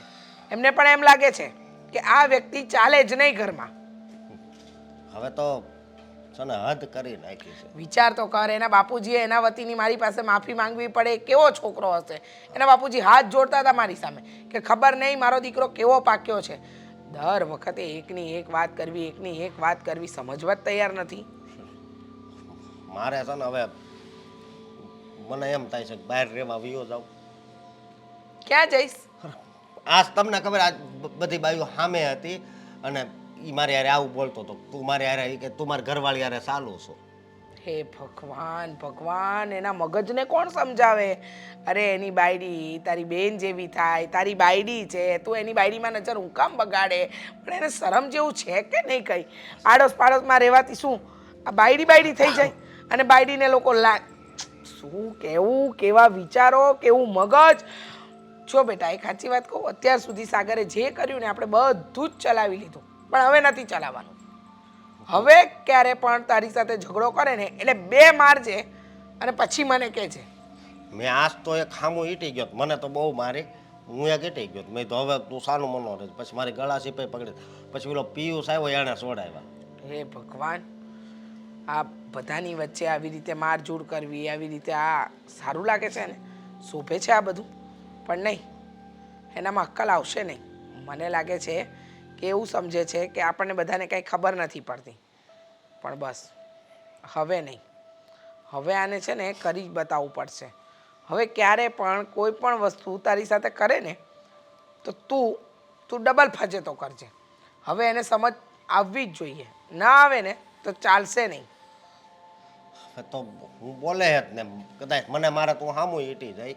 એમને પણ એમ લાગે છે કે આ વ્યક્તિ ચાલે જ નહીં ઘરમાં. હવે તો છે ને હદ કરી નાખી છે. વિચાર તો કર, એના બાપુજીએ એના વતીની મારી પાસે માફી માંગવી પડે કેવો છોકરો હશે. એના બાપુજી હાથ જોડતા હતા મારી સામે કે ખબર નહીં મારો દીકરો કેવો પાક્યો છે. દર વખતે એકની એક વાત કરવી, સમજવા જ તૈયાર નથી. મારે છે ને હવે મને એમ થાય છે કે બહાર રહેવા વિયો જાઉં. ક્યાં જઈશ? આજ તમને ખબર, આજ બધી બાઈઓ સામે હતી અને એ મારે યારે આવું બોલતો હતો, તું મારે યારે કે તું મારી ઘરવાળી યારે ચાલુ છો. હે ભગવાન ભગવાન, એના મગજને કોણ સમજાવે? અરે એની બાયડી તારી બેન જેવી થાય, તારી બાયડી છે, તું એની બાયડીમાં નજર હું કામ બગાડે? પણ એને શરમ જેવું છે કે નહીં? કંઈ આડોશ પાડોશમાં રહેવાથી શું આ બાયડી થઈ જાય? અને બાયડીને લોકો શું કેવું, કેવા વિચારો, કેવું મગજ. જો બેટા એક સાચી વાત કહું, અત્યાર સુધી સાગરે જે કર્યું ને આપણે બધું જ ચલાવી લીધું, પણ હવે નથી ચલાવવાનું. હવે ક્યારે પણ તારી સાથે ઝઘડો કરે ને એટલે બે મારજે અને પછી મને કહેજે. મેં આજ તો એક ખામું ઈટી ગયો, મને તો બહુ મારી, હું એક ઈટી ગયો. મેં તો હવે તું સાનું મનો રહે. પછી મારી ગળા સિપાઈ પકડી, પછી પેલો પિયુષ આવ્યો એણે છોડાવ્યા. હે ભગવાન, આ બધાની વચ્ચે આવી રીતે મારઝૂડ કરવી, આવી રીતે આ સારું લાગે છે ને? શોભે છે આ બધું? પણ નહીં, એનામાં અક્કલ આવશે નહીં. મને લાગે છે કે એવું સમજે છે કે આપણને બધાને કંઈ ખબર નથી પડતી. પણ બસ હવે નહીં, હવે આને છે ને કરી જ બતાવવું પડશે. હવે ક્યારે પણ કોઈ પણ વસ્તુ તારી સાથે કરે ને તો તું ડબલ ફજેતો કરજે. હવે એને સમજ આવવી જ જોઈએ. ના આવે ને તો ચાલશે નહીં. તો હું બોલે જ ને, કદાચ મને મારે તું સામું ઈટી જાય,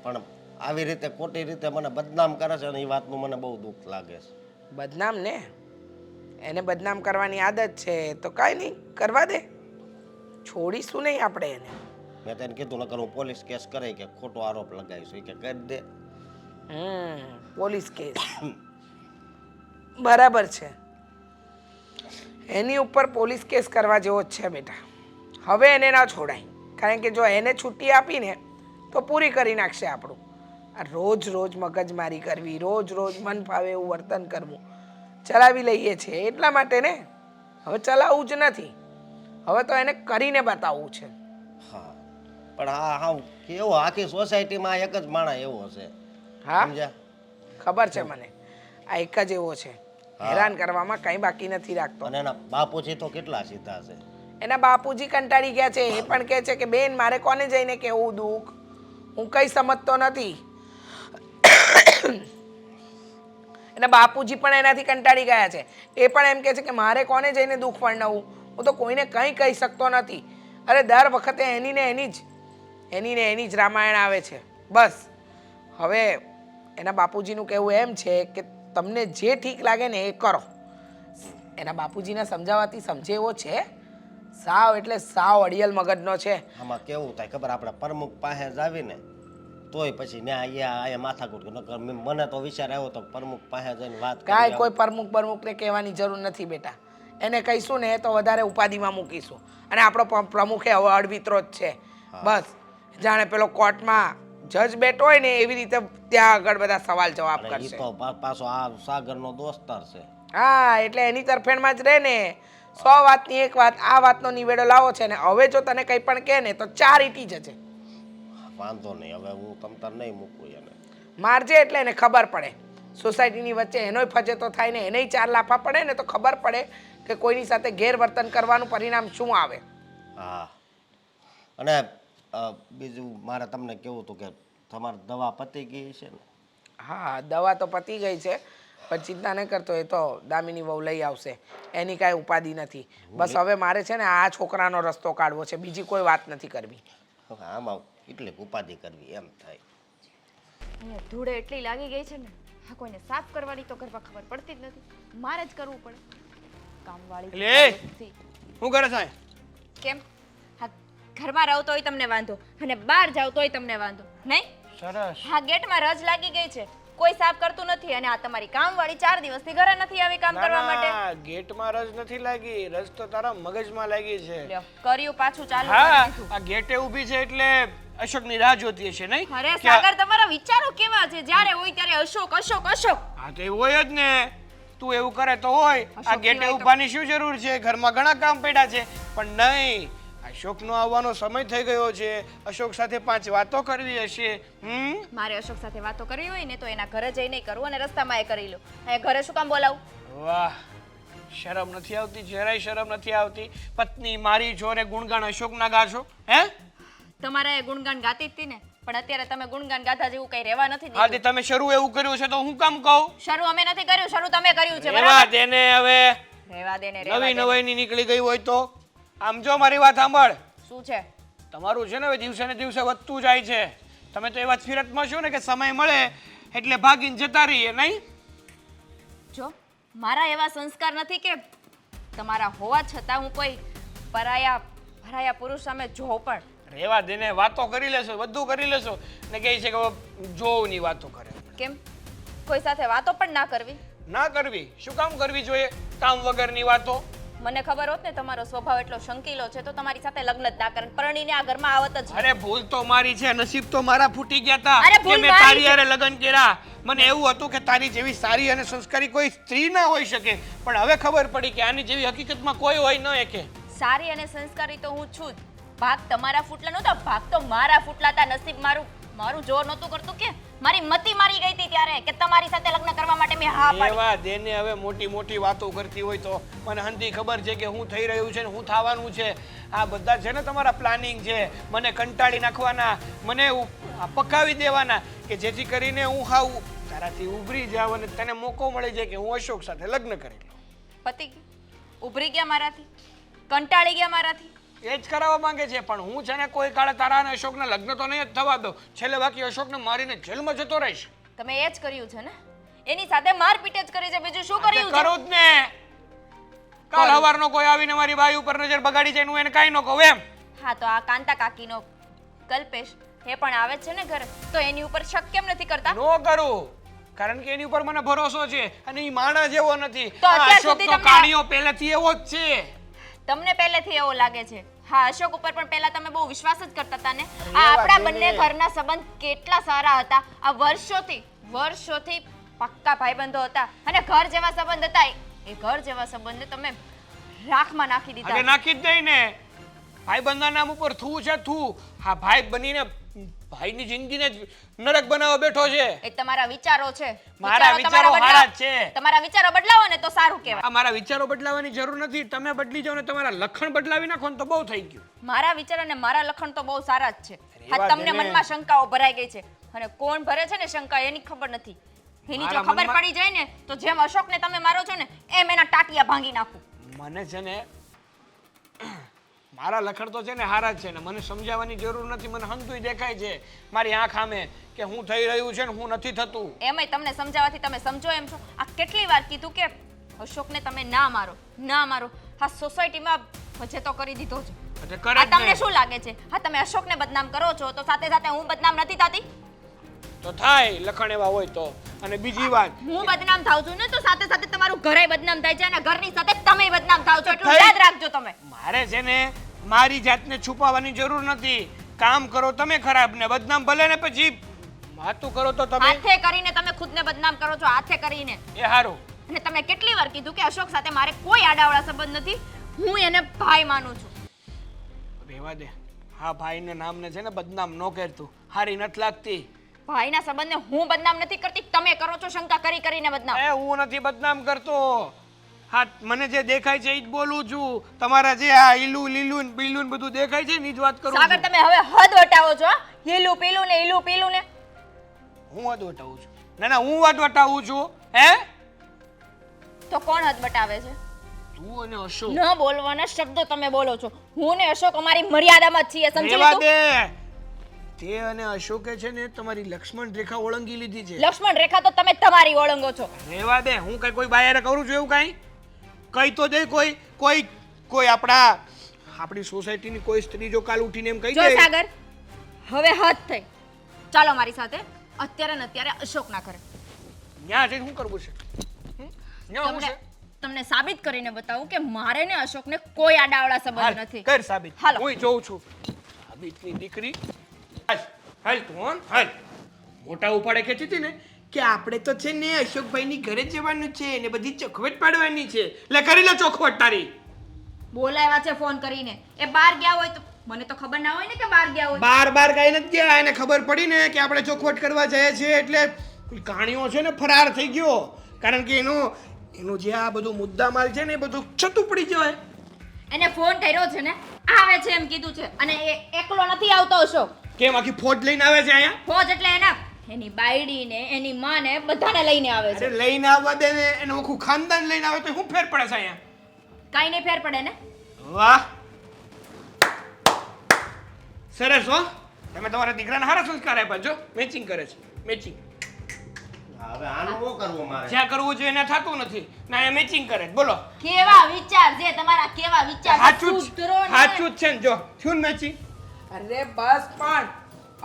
પણ આવી રીતે ખોટી રીતે મને બદનામ કરે છે અને એ વાતનું મને બહુ દુઃખ લાગે છે. બદનામ ને, એને બદનામ કરવાની આદત છે તો કાંઈ નહીં, કરવા દે, છોડીશું નહીં આપણે એને. મેં તેને કીધું નકર હું પોલીસ કેસ કરે કે ખોટો આરોપ લગાવીશું, કે કરી દે. પોલીસ કેસ બરાબર છે, એની ઉપર પોલીસ કેસ કરવા જેવો જ છે બેટા. હવે એને ના છોડાય, કારણ કે જો એને છૂટી આપીને તો પૂરી કરી નાખશે આપણું. આ રોજ મગજમારી કરવી, રોજ મન ફાવે એવું વર્તન કરવું, ચલાવી લઈએ છીએ એટલા માટે ને. હવે ચલાવવું જ નથી, હવે તો એને કરીને બતાવવું છે. હા, પણ હા કેવો આખી સોસાયટીમાં એક જ માણસ એવો છે. હા સમજ્યા? ખબર છે મને, આ એક જ એવો છે, હેરાન કરવામાં કંઈ બાકી નથી રાખતો. અને એના બાપુજી તો કેટલા સીધા છે. એના બાપુજી કંટાળી ગયા છે. એ પણ કહે છે કે બેન મારે કોને જઈને કેવું દુઃખ, હું કંઈ સમજતો નથી. એના બાપુજી પણ એનાથી કંટાળી ગયા છે. એ પણ એમ કહે છે કે મારે કોને જઈને દુઃખ વર્ણવવું, હું તો કોઈને કંઈ કહી શકતો નથી. અરે દર વખતે એની ને એની જ રામાયણ આવે છે. બસ હવે એના બાપુજીનું કહેવું એમ છે કે તમને જે ઠીક લાગે ને એ કરો. એના બાપુજીને સમજાવવાથી સમજે એવો છે? સાવ એટલે સાવ અડિયલ મગજનો છે. આમાં કેવું થાય ખબર, આપણે પ્રમુખ પાસે જ આવીને તોય પછી ને અહીંયા માથાકૂટ નકર મને તો વિચાર આવ્યો તો પ્રમુખ પાસે જઈને વાત કાંઈ કોઈ પ્રમુખને કહેવાની જરૂર નથી બેટા. એને કહીશું ને તો વધારે ઉપાધિમાં મૂકીશું. અને આપણો પ્રમુખે હવે અડવિત્રો જ છે. બસ જાણે પેલો કોર્ટમાં જજ બેઠો હોય ને એવી રીતે ત્યાં આગળ બધા સવાલ જવાબ કરશે. તો પાછો આ સાગરનો દોસ્તાર છે. હા, એટલે એની તરફેણમાં જ રહે ને. 100 વાતની એક વાત, આ વાતનો નિવેડો લાવો છે ને હવે જો તને કંઈ પણ કહે ને તો 4 ઈટી જશે. વાંધો નહીં, હવે હું તમતાર નહીં મૂકું એને. મારજે એટલે એને ખબર પડે. સોસાયટીની વચ્ચે એનોય ફજેતો થાય ને એનેય 4 લાફા પડે ને તો ખબર પડે કે કોઈની સાથે ગેરવર્તન કરવાનું પરિણામ શું આવે. હા, અને બીજું મારે તમને કેવું હતું કે તમારી દવા પતી ગઈ છે ને? હા દવા તો પતી ગઈ છે પણ ચિંતા નહીં કરતો, એ તો દામિની વહુ લઈ આવશે, એની કાંઈ ઉપાધિ નથી. બસ હવે મારે છે ને આ છોકરાનો રસ્તો કાઢવો છે, બીજી કોઈ વાત નથી કરવી. હવે આમાં કેટલીક ઉપાધિ કરવી એમ થાય. અહીંયા ધૂળે એટલી લાગી ગઈ છે ને, હા કોઈને સાફ કરવાની તો ઘરમાં ખબર પડતી જ નથી, મારે જ કરવું પડે. કામવાળી લે. નથી. હું કરે સાહેબ? કેમ? હા ઘરમાં રહો તોય તમને વાંધો અને બહાર જાવ તોય તમને વાંધો નહીં? સરસ. હા ગેટમાં રજ લાગી ગઈ છે, કોઈ સાફ કરતું નથી અને આ તમારી કામવાળી 4 દિવસથી ઘરે નથી આવી કામ કરવા માટે. ગેટમાં રજ નથી લાગી, રજ તો તારા મગજમાં લાગી છે. લ્યો કર્યું પાછું ચાલુ હા કરી દીધું. આ ગેટે ઊભી છે એટલે અશોકની રાહ જોતી હશે નહીં? અરે કે આ- સાગર તમારા વિચારો કેવા છે? જ્યારે હોય ત્યારે અશોક અશોક અશોક. હા તો એવું હોય જ ને, તું એવું કરે તો હોય. આ અશોક ગેટે સિવાય તો- ઊભાની શું જરૂર છે? ઘરમાં ઘણા કામ પડ્યા છે. પણ નહીં, અશોકનો આવવાનો સમય થઈ ગયો છે, અશોક સાથે 5 વાતો કરવી હશે. મારે અશોક સાથે વાતો કરવી હોય ને તો એના ઘરે જઈને કરું અને રસ્તામાં એ કરી લો. અહીંયા ઘરે શું કામ બોલાવું? વાહ, શરમ નથી આવતી? જરાય શરમ નથી આવતી? પત્ની મારી છો ને ગુણગાન અશોકના ગાશો? હે? તમારે એ ગુણગાન ગાતી જ હતી ને, પણ અત્યારે તમે ગુણગાન ગાતા જેવું કઈ રહેવા નથી આજે દીધું. તમે શરૂ એવું કર્યું છે તો હું કામ કહું? શરૂ અમે નથી કર્યું, શરૂ તમે કર્યું છે. રહેવા બરાબર? દે ને હવે. રહેવા દે ને રહેવા નવી દે. નવાઈની નીકળી ગઈ હોય તો આમ જો મારી વાત સાંભળ. શું છે? તમારું છે ને હવે દિવસે ને દિવસે વધતું જાય છે. તમે તો એવા ફિરતમાં છો ને કે સમય મળે એટલે ભાગીને જતા રહીએ નહીં? જો મારા એવા સંસ્કાર નથી કે તમારા હોવા છતાં હું કોઈ પરાયા પુરુષ સામે જોઉં પણ. રહેવા દે ને, વાતો કરી લેશો, બધું કરી લેશો ને કહે છે કે જોવની વાતો કરે. કેમ? કોઈ સાથે વાતો પણ ના કરવી? ના કરવી? શું કામ કરવી જોઈએ કામ વગરની વાતો? મને ખબર હોત ને તમારો સ્વભાવ એટલો શંકીલો છે તો તમારી સાથે લગ્ન જ ના કરે, પરણીને આ ઘરમાં આવત જ નહીં. અરે ભૂલ તો મારી છે, નસીબ તો મારા ફૂટી ગયા હતા અરે કે ભૂલ મેં મારી તારી છે. હારે લગ્ન કર્યા. મને એવું હતું કે તારી જેવી સારી અને સંસ્કારી કોઈ સ્ત્રી ના હોઈ શકે, પણ હવે ખબર પડી કે આની જેવી હકીકતમાં કોઈ હોય ન એકે. સારી અને સંસ્કારી તો હું છું જ. ભાગ તમારા ફૂટલા નહોતા, ભાગ તો મારા ફૂટલા હતા. નસીબ મારું જોર નહોતું કરતું કે મારી મતી મારી ગઈ હતી ત્યારે કે તમારી સાથે લગ્ન કરવા માટે મેં હા પાડી. એવા દેને હવે મોટી મોટી વાતો કરતી હોય તો મને હંધી ખબર છે કે હું થઈ રહ્યું છે ને હું થવાનું છે. આ બધા છે ને તમારા પ્લાનિંગ છે, મને કંટાળી નાખવાના, મને પકાવી દેવાના કે જેથી કરીને હું હાવ તારાથી ઉભરી જાવ અને તને મોકો મળે છે કે હું અશોક સાથે લગ્ન કરી લઉં. પતિ ઉભરી ગયા મારાથી, કંટાળી ગયા મારાથી. એ જ કરાવવા માંગે છે, પણ હું છે ને કોઈ કાળે તારા અને અશોકના લગ્ન તો નહીં જ થવા દઉં. છેલ્લે બાકી અશોકને મારીને જેલમાં જતો રહીશ. તમે એ જ કર્યું છે ને, એની સાથે મારપીટ જ કરી છે, બીજું શું કર્યું છે? કરું જ ને. કાલ સવારનો કોઈ આવીને મારી બાઈ ઉપર નજર બગાડી જાય હું એને કાંઈ ન કહું એમ. હા તો આ કાંતા કાકીનો કલ્પેશ એ પણ આવે જ છે ને ઘરે, તો એની ઉપર શક કેમ નથી કરતા? નો કરું, કારણ કે એની ઉપર મને ભરોસો છે અને એ માણસ જેવો નથી. તો અત્યાર આ અશોક સુધી તો તમને- કાળિયો પહેલેથી એવો જ છે. તમને પહેલેથી એવું લાગે છે? હા અશોક ઉપર પણ પહેલા તમે બહુ વિશ્વાસ જ કરતા હતા ને. આ વાત આપણા એને. બંને ઘરના સંબંધ કેટલા સારા હતા. આ વર્ષોથી પક્કા ભાઈબંધો હતા અને ઘર જેવા સંબંધ હતા. એ ઘર જેવા સંબંધને તમે રાખમાં નાખી અને દીધા. નાખી જ દઈ ને. ભાઈબંધના નામ ઉપર થૂ છે થૂ. હા ભાઈ બનીને ભાઈની જિંદગીને જ નરક બનાવવા બેઠો છે. એ તમારા વિચારો છે. મારા વિચારો તમારા સારા જ છે. તમારા વિચારો બદલાવો ને તો સારું કહેવાય. આ મારા વિચારો બદલાવાની જરૂર નથી. તમે બદલી જાઓ ને તમારા લખણ બદલાવી નાખો ને તો બહુ થઈ ગયું. મારા વિચાર અને મારા લખણ તો બહુ સારા જ છે. અરે હા વાત તમને એને. મનમાં શંકાઓ ભરાઈ ગઈ છે અને કોણ ભરે છે ને શંકા એની ખબર નથી. એની જો મારા ખબર મનમાં- પડી જાય ને તો જેમ અશોકને તમે મારો છો ને એમ એના ટાટિયા ભાંગી નાખું. મને છે ને મારા લખણ તો છે ને હારા જ છે ને મને સમજાવવાની જરૂર નથી. મને હંતુય દેખાય છે મારી આંખ સામે કે હું થઈ રહ્યું છે ને હું નથી થતું. એમાંય તમને સમજાવવાથી તમે સમજો એમ છો. આ કેટલી વાર કીધું કે અશોકને તમે ના મારો. હા સોસાયટીમાં વચ્ચે તો કરી દીધો છે. એટલે કરે આ જ તમને ને. શું લાગે છે? હા તમે અશોકને બદનામ કરો છો તો સાથે સાથે હું બદનામ નથી થતી? તો થાય લખણ એવા હોય તો. અને બીજી વાત હું બદનામ થાઉં છું ને તો સાથે સાથે તમારું ઘરે બદનામ થાય છે અને ઘરની સાથે તમે બદનામ થાવ છો. એટલું થઈ. યાદ રાખજો તમે. મારે છે ને મારી જાતને છુપાવવાની જરૂર નથી. કામ કરો તમે ખરાબ ને બદનામ ભલે ને પછી વાતું કરો તો તમે હાથે કરીને તમે ખુદને બદનામ કરો છો. હાથે કરીને. એ હારું. અને તમે કેટલી વાર કીધું કે અશોક સાથે મારે કોઈ આડાવડા સંબંધ નથી. હું એને ભાઈ માનું છું. રહેવા દે. હા ભાઈને નામને છે ને બદનામ ન કરતું. હારી નથી લાગતી. ભાઈના સંબંધને હું બદનામ નથી કરતી, તમે કરો છો શંકા કરીને બદનામ. એ હું નથી બદનામ કરતો. હા મને જે દેખાય છે એ જ બોલું છું. તમારા જે આ ઈલું લીલું ને પીલું ને બધું દેખાય છે ને એ જ વાત કરું સાગર છું. તમે હવે હદ વટાવો છો હો? હીલું પીલું ને હીલું પીલું ને હું વાત વટાવું છું. ના હું વાત વટાવું છું. હે તો કોણ હદ વટાવે છે? તું અને અશોક. ન બોલવાના શબ્દો તમે બોલો છો. હું ને અશોક અમારી મર્યાદામાં જ છીએ, સમજી રેવા લીધું? દે. તે અને અશોકે છે ને તમારી લક્ષ્મણ રેખા ઓળંગી લીધી છે. લક્ષ્મણ રેખા તો તમે તમારી ઓળંગો છો. રેવા દે. હું કઈ કોઈ બાયરે કરું છું એવું કઈ? કઈ તો દે કોઈ કોઈ કોઈ આપણી સોસાયટીની કોઈ સ્ત્રી જો કાલ ઉઠીને એમ કહી જો દે. સાગર હવે હદ થઈ. ચાલો મારી સાથે અત્યારે ને અત્યારે અશોક ના કરે. ન્યા જઈને શું કરવું છે? ન્યા શું તમને છે? તમને સાબિત કરીને બતાવું કે મારે ને અશોકને કોઈ આડાવડા સંબંધ હાલ, નથી. કર સાબિત. હાલો. હું જોઉં છું. સાબિતની દીકરી. હાલ, હાલ તું હોન, હાલ. મોટા ઉપાડે કહેતી હતી ને કે આપણે તો છે ને અશોકભાઈની ઘરે જ જવાનું છે ને બધી ચોખવટ પાડવાની છે. એટલે કરી લે ચોખવટ તારી. બોલાવ્યા છે ફોન કરીને. એ બહાર ગયા હોય તો મને તો ખબર ના હોય ને કે બહાર ગયા હોય. બાર કઈ નથી ગયા. એને ખબર પડી ને કે આપણે ચોખવટ કરવા જઈએ છીએ એટલે કાણીઓ છે ને ફરાર થઈ ગયો. કારણ કે એનો જે આ બધું મુદ્દામાલ છે ને એ બધું છતું પડી જાય. એને ફોન કર્યો છે ને આવે છે એમ કીધું છે. અને એ એકલો નથી આવતો અશોક. કેમ આખી ફોજ લઈને આવે છે અહીંયા? ફોજ એટલે એની બાયડી ને એની માને બધાને લઈને આવે છે. અરે લઈને આવવા દે ને. એનું આખું ખાનદાન લઈને આવે તો શું ફેર પડે છે અહીંયા? કાઈ નહીં ફેર પડે ને. વાહ સરસ હો. તમે તમારા દીકરાને સારા સંસ્કાર આપ્યા. જો મેચિંગ કરે છે. મેચિંગ હવે આનું શું કરવું મારે? જ્યાં કરવું જોઈએ એને થતું નથી ના એ મેચિંગ કરે છે. બોલો કેવા વિચાર છે તમારા? કેવા વિચાર છે? સાચું સુધરો ને. સાચું જ છે ને. જો થયું મેચિંગ. અરે બસ પણ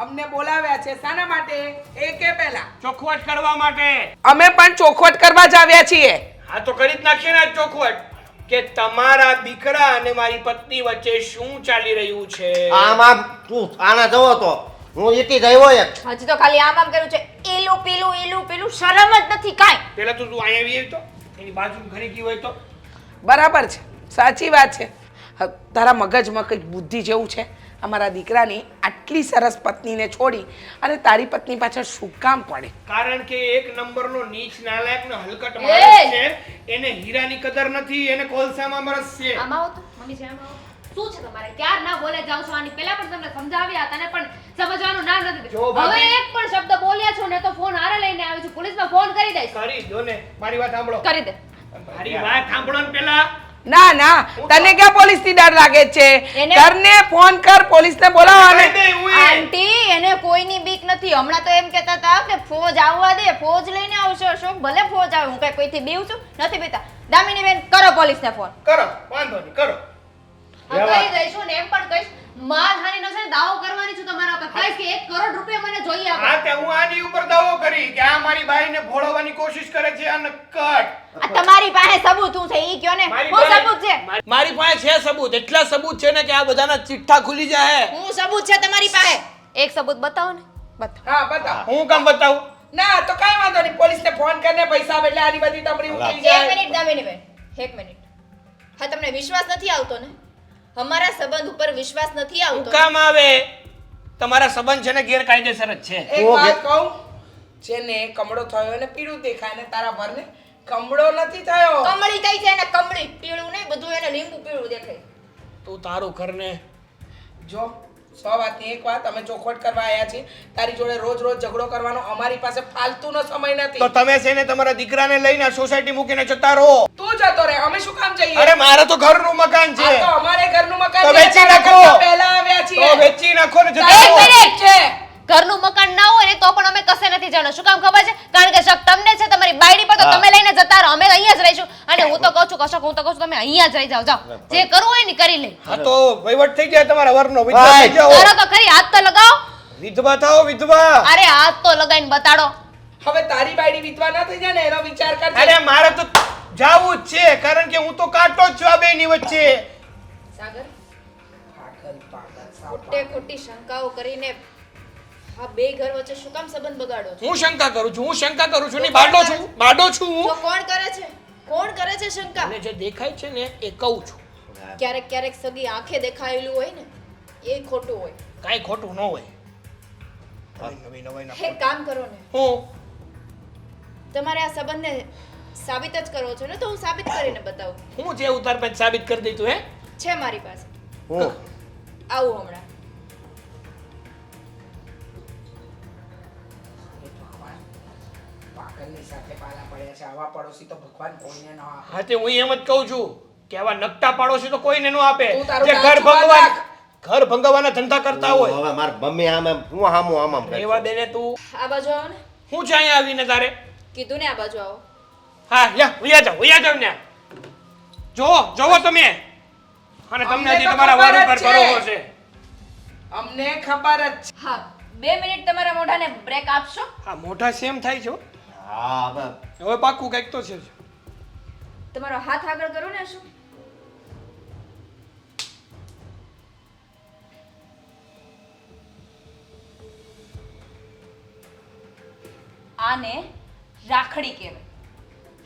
અમને બોલાવ્યા છે શાના માટે એ કે પહેલા ચોખવટ કરવા માટે. અમે પણ ચોખવટ કરવા જ આવ્યા છીએ. હા તો કરી જ નાખીએ ને આ ચોખવટ કે તમારા દીકરા અને મારી પત્ની વચ્ચે શું ચાલી રહ્યું છે. આમ તું આના જવો તો હું જીતી ગયો એક. હજી તો ખાલી આમ કર્યું છે. ઈલું પીલું શરમ જ નથી કાંઈ. પેલા તું અહીંયા આવી તો એની બાજુ ઘરે ગઈ હોય તો બરાબર છે સાચી વાત છે. તારા મગજમાં કંઈક બુદ્ધિ જેવું છે. અમારા દીકરાની આટલી સરસ પત્નીને છોડી અને તારી પત્ની પાછળ શું કામ પડે? કારણ કે એક નંબરનો નીચ નાલાયક ને હલકટ એ! માણસ છે. એને હીરાની કદર નથી. એને કોલસામાં મરસ છે. આમ આવો તો મમ્મી છે આમ આવો. શું છે તમારે? ક્યાર ના બોલે જાવ છો? આની પહેલા પણ તમને સમજાવ્યા હતા ને પણ સમજવાનું નામ નથી. જો ભાભી. હવે એક પણ શબ્દ બોલ્યા છો ને તો ફોન હારે લઈને આવી છું. પોલીસમાં ફોન કરી દઈશ. કરી દો ને. મારી વાત સાંભળો. કરી દે. મારી વાત સાંભળો ને પેલા. ના ના તને ક્યાં પોલીસથી ડર લાગે છે? એને- ઘરને ફોન કર પોલીસને બોલાવો કહી દે અને હું એ. આંટી એને કોઈની બીક નથી. હમણાં તો એમ કહેતા હતા કે ફોજ આવવા દે, ફોજ લઈને આવશે અશોક. ભલે ફોજ આવે, હું કઈ કોઈથી બીવ છું નથી બીતા. દામિની બેન કરો પોલીસને ફોન. કરો વાંધો નહીં કરો. હા, કહી દઈશું ને એમ પણ કહીશ માનહાનિનો છે ને દાવો કરવાની છું તમારા ઉપર. કહીશ કે 1 કરોડ રૂપિયા મને જોઈએ આપો. હા તે હું આની ઉપર દાવો કરી કે આ મારી બાઈને ભોળવવાની કોશિશ કરે છે અને કટ. આ તમારી પાસે સબૂત શું છે ઈ કયો ને. હું સબૂત છે? મારી પાસે છે સબૂત. એટલા સબૂત છે ને કે આ બધાના ચિઠ્ઠા ખુલી જાય. હું સબૂત છે તમારી પાસે? એક સબૂત બતાવો ને. હા બતાવ. હું કામ બતાવું? ના તો કાઈ વાંધો નહીં પોલીસને ફોન કરીને પૈસા આપે એટલે આની બધી તમરી ઉકેલી એક જાય. મિનિટ દામિની બેન, એક મિનિટ. હા તમને વિશ્વાસ નથી આવતો ને? અમારા સંબંધ ઉપર વિશ્વાસ નથી હું આવતો? કામ આવે? તમારા સંબંધ છે ને ગેરકાયદેસર જ છે. એક વાત કહું જેને કમળો થયો ને પીળું દેખાય ને તારા વરને કમળો નથી થયો. કમળી થઈ છે ને કમળી. પીળું નહીં, બધું એને લીંબુ પીળું દેખાય. તું તારું ઘરને જો 100 વાતની એક વાત અમે ચોખવટ કરવા આવ્યા છીએ. તારી જોડે રોજ ઝઘડો કરવાનો અમારી પાસે ફાલતુનો સમય તો નથી. તમે છે ને તમારા દીકરાને લઈને સોસાયટી મૂકીને જતા રહો. તું જતો રહે અમે શું કામ જઈએ? અરે મારે તો ઘરનું મકાન છે. આ તો અમારે ઘરનું મકાન તો છે, વેચી તારા નાખો. કરતા પહેલા આવ્યા છીએ. તો વેચી નાખો ને જતા એક રહો. મિનિટ છે ઘરનું મકાન ના હોય ને તો પણ અમે કશે નથી જવાનું. શું કામ ખબર છે? કારણ કે શક તમને છે તમારી બાયડી પર તો તમે લઈને જતા રહો. અમે અહીંયા જ રહીશું. અને હું તો કહું છું કશક હું તો કહું છું તમે અહીંયા જ રહી જાઓ. જાઓ જે કરવું હોય ને કરી લે. હા તો વહીવટ થઈ જાય તમારા વરનો. વિધવા ભાઈ. થઈ જાઓ. કરો તો ખરી હાથ તો લગાવો. વિધવા થાઓ વિધવા. અરે હાથ તો લગાવીને બતાડો. હવે તારી બાયડી વિધવા ના થઈ જાય ને એનો વિચાર કર. અરે મારે તો જાવું જ છે કારણ કે હું તો કાંટો જ છું આ બેની વચ્ચે. સાગર ખોટે ખોટી શંકાઓ કરીને આ બે ઘર વચ્ચે શું કામ સંબંધ બગાડો છો? હું શંકા કરું છું નહીં બાડો છું તો હું. કોણ કરે છે? કોણ કરે છે શંકા? અને જે દેખાય છે ને એ કહું છું. ક્યારેક ક્યારેક સગી આંખે દેખાયેલું હોય ને એ ખોટું હોય. કાંઈ ખોટું ન હોય. નવી નવાઈના એક કામ કરો ને, હું તમારે આ સંબંધને સાબિત જ કરવો છો ને, તો હું સાબિત કરીને બતાવું. હું જે ઉતાર પછી સાબિત કરી દીધું હે છે મારી પાસે. હું આવું હમણાં. પાગલની સાથે પાલા પડ્યા છે આવા પડોશી તો ભગવાન કોઈને ન આપે. હા તે હું એમ જ કહું છું કે આવા નકટા પાડોશી તો કોઈને નો આપે તું તારું જે કાન ઘર છુપા ભંગવા રાખ. ઘર ભંગવાના ધંધા કરતા હોય હવે માર મમ્મી આમ હું હામું આમ આમ એવા દેને તું આ બાજુ આવો ને. હું છે અહીંયા આવીને તારે કીધું ને આ બાજુ આવો. હા યા ઉયા જાવ ને જોવો તમે અને તમને અમને હજી તો તમારા વાર ખબર ઉપર જ છે. કરો છે અમને ખબર જ છે. હા 2 મિનિટ તમારા મોઢાને બ્રેક આપશો? હા મોઢા સેમ થાય છે હો. હા હવે હવે પાક્કું કંઈક તો છે જ. તમારો હાથ આગળ કરો ને શું? આને રાખડી કહેવાય.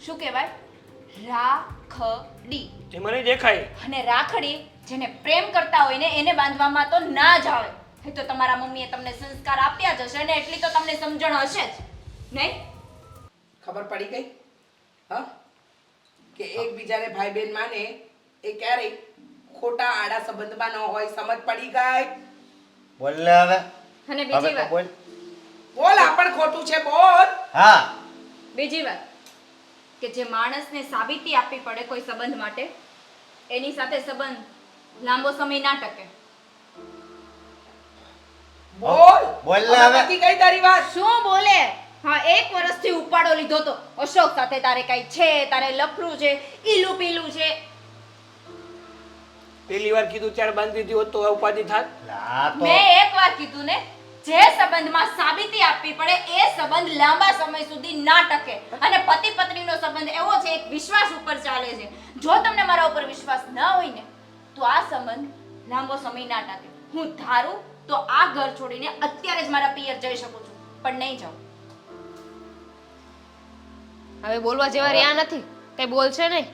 શું કહેવાય? રાખડી. તે મને દેખાય અને રાખડી જેને પ્રેમ કરતા હોય ને એને બાંધવામાં તો ના જ આવે. એ તો તમારા મમ્મીએ તમને સંસ્કાર આપ્યા જ હશે ને, એટલી તો તમને સમજણ હશે જ નહીં? ખબર પડી ગઈ હા કે એકબીજાને ભાઈ બહેન માને એ ક્યારેય ખોટા આડા સંબંધમાં ન હોય. સમજ પડી ગઈ? બોલ ને હવે અને હવે બીજી તો વાત, બોલ બોલ આ પણ ખોટું છે બોલ. હા બીજી વાત કે જે માણસને સાબિતી આપવી પડે કોઈ સંબંધ માટે, એની સાથે સંબંધ લાંબો સમય ના ટકે. બોલ બોલ ને હવે હવે. પતી ગઈ તારી વાત. શું બોલે? હા 1 વર્ષથી ઉપાડો લીધો તો અશોક સાથે તારે કઈ છે, તારે લફરું છે, ઈલું પીલું છે. પહેલી વાર કીધું ત્યારે બાંધી દીધી હોત તો ઉપાધિ થાત. આ તો મેં એકવાર કીધું ને, જે સંબંધમાં સાબિતી આપવી પડે એ સંબંધ લાંબા સમય સુધી ના ટકે. અને પતિ પત્નીનો સંબંધ એવો છે, એક વિશ્વાસ ઉપર ચાલે છે. જો તમને મારા ઉપર વિશ્વાસ ના હોય ને તો આ સંબંધ લાંબો સમય ના ટકે. હું ધારું તો આ ઘર છોડીને અત્યારે જ મારા પિયર જઈ શકું છું, પણ નહીં જાઉં. હવે બોલવા જેવા રહ્યા નથી, કઈ બોલશે નહીં.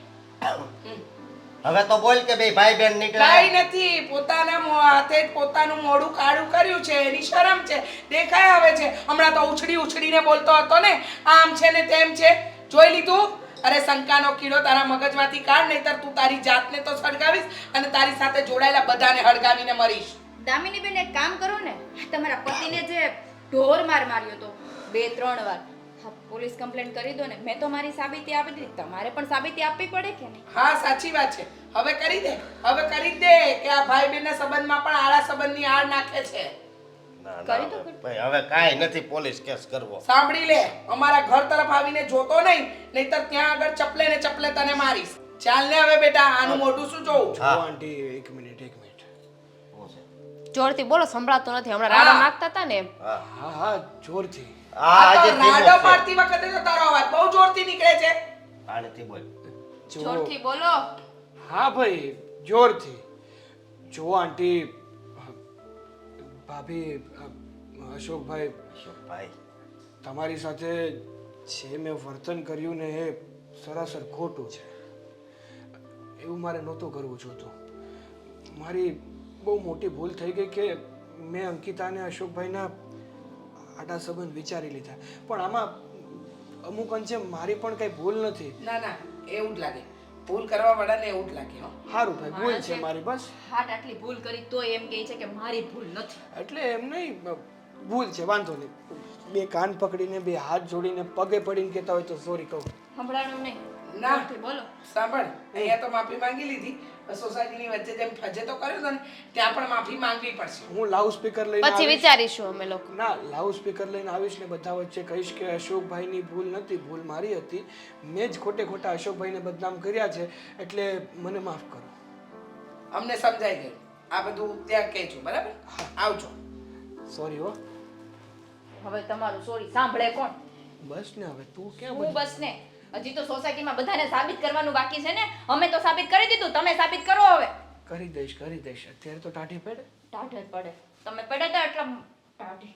હવે તો બોલ કે બે ભાઈ બેન કઈ નીકળ્યા નથી, પોતાના હાથે જ પોતાનું મોઢું કાળું કર્યું છે એની શરમ છે. દેખાય આવે છે હમણાં તો ઉછળીને બોલતો હતો ને, આમ છે ને તેમ છે. જોઈ લીધું? અરે શંકાનો કીડો તારા મગજમાંથી કાઢ, નહીંતર તું તારી જાતને તો સળગાવીશ અને તારી સાથે જોડાયેલા બધાને હળગાવીને મરીશ. દામિની બેન એક કામ કરો ને, તમારા પતિને જે ઢોર માર માર્યો તો 2-3 વાર, હા પોલીસ કમ્પ્લેન્ટ કરી દો ને. મેં તો મારી સાબિતી આપી દીધી, તમારે પણ સાબિતી આપવી પડે કે નહીં? હા સાચી વાત છે. હવે કરી દે, હવે કરી દે કે આ ભાઈ બહેનના સંબંધમાં પણ આળા સંબંધની આડ નાખે છે. ના, કરી ના, તો કરી. ભાઈ હવે કાંઈ નથી પોલીસ કેસ કરવો. સાંભળી લે, અમારા ઘર તરફ આવીને જોતો નહીં, નહીંતર ત્યાં આગળ ચપલે ને ચપલે તને મારીશ. ચાલ ને હવે બેટા, આનું મોઢું શું જોઉં? જો આંટી એક મિનિટ શું છે? જોરથી બોલો, સંભળાતું નથી. હમણાં રાડા હા. નાખતા હતા ને એમ. હા હા હા જોરથી આ આ તો આજે ધીમો રાડો છે. પાડતી વખતે તો તારો અવાજ બહુ જોરથી નીકળે છે. આનેથી બોલ. જો જોરથી બોલો. હા ભાઈ જોરથી. જો આંટી ભાભી અશોકભાઈ, ભાઈ તમારી સાથે જે મેં વર્તન કર્યું ને એ સરાસર ખોટું છે. એવું મારે નહોતું કરવું જોતું. મારી બહુ મોટી ભૂલ થઈ ગઈ કે મેં અંકિતા અને અશોકભાઈના આડા સંબંધ વિચારી લીધા. પણ આમાં અમુક અંશે મારી પણ કઈ ભૂલ નથી. ના ના, એવું જ લાગે. ભૂલ કરવા વાળાને એવું જ લાગે. હો. સારું ભાઈ ભૂલ છે મારી, બસ. હાટ આટલી ભૂલ કરી તો એમ કહે છે કે મારી ભૂલ નથી. એટલે એમ નહીં, ભૂલ છે વાંધો નહીં. બે કાન પકડીને બે હાથ જોડીને પગે પડીને કહેતા હોય તો સોરી કહું. સંભળાણું નહીં. ના જોરથી બોલો. સાંભળ, અહીંયા તો માફી માંગી લીધી, સોસાયટીની વચ્ચે જેમ ફજે તો કર્યો હતો ને ત્યાં પણ માફી માંગવી પડશે. હું લાઉડ સ્પીકર લઈને પછી આવીશ. વિચારીશું અમે લોકો. ના લાઉડ સ્પીકર લઈને આવીશ ને બધા વચ્ચે કહીશ કે અશોકભાઈની ભૂલ નથી, ભૂલ મારી હતી. મેં જ ખોટે ખોટા અશોકભાઈને બદનામ કર્યા છે, એટલે મને માફ કરો. અમને સમજાઈ ગયું. આ બધું ત્યાં કહેજો, બરાબર? આવજો. સોરી હો. હવે તમારું સોરી સાંભળે કોણ? બસ ને હવે તું ક્યાં હું બધી બસ ને, હજી તો સોસાયટીમાં બધાને સાબિત કરવાનું બાકી છે ને. અમે તો સાબિત કરી દીધું, તમે સાબિત કરો હવે. કરી દઈશ કરી દઈશ. અત્યારે તો ટાઢી પેડે. ટાઢે પડે. તમે પડે તો એટલા ટાઢી.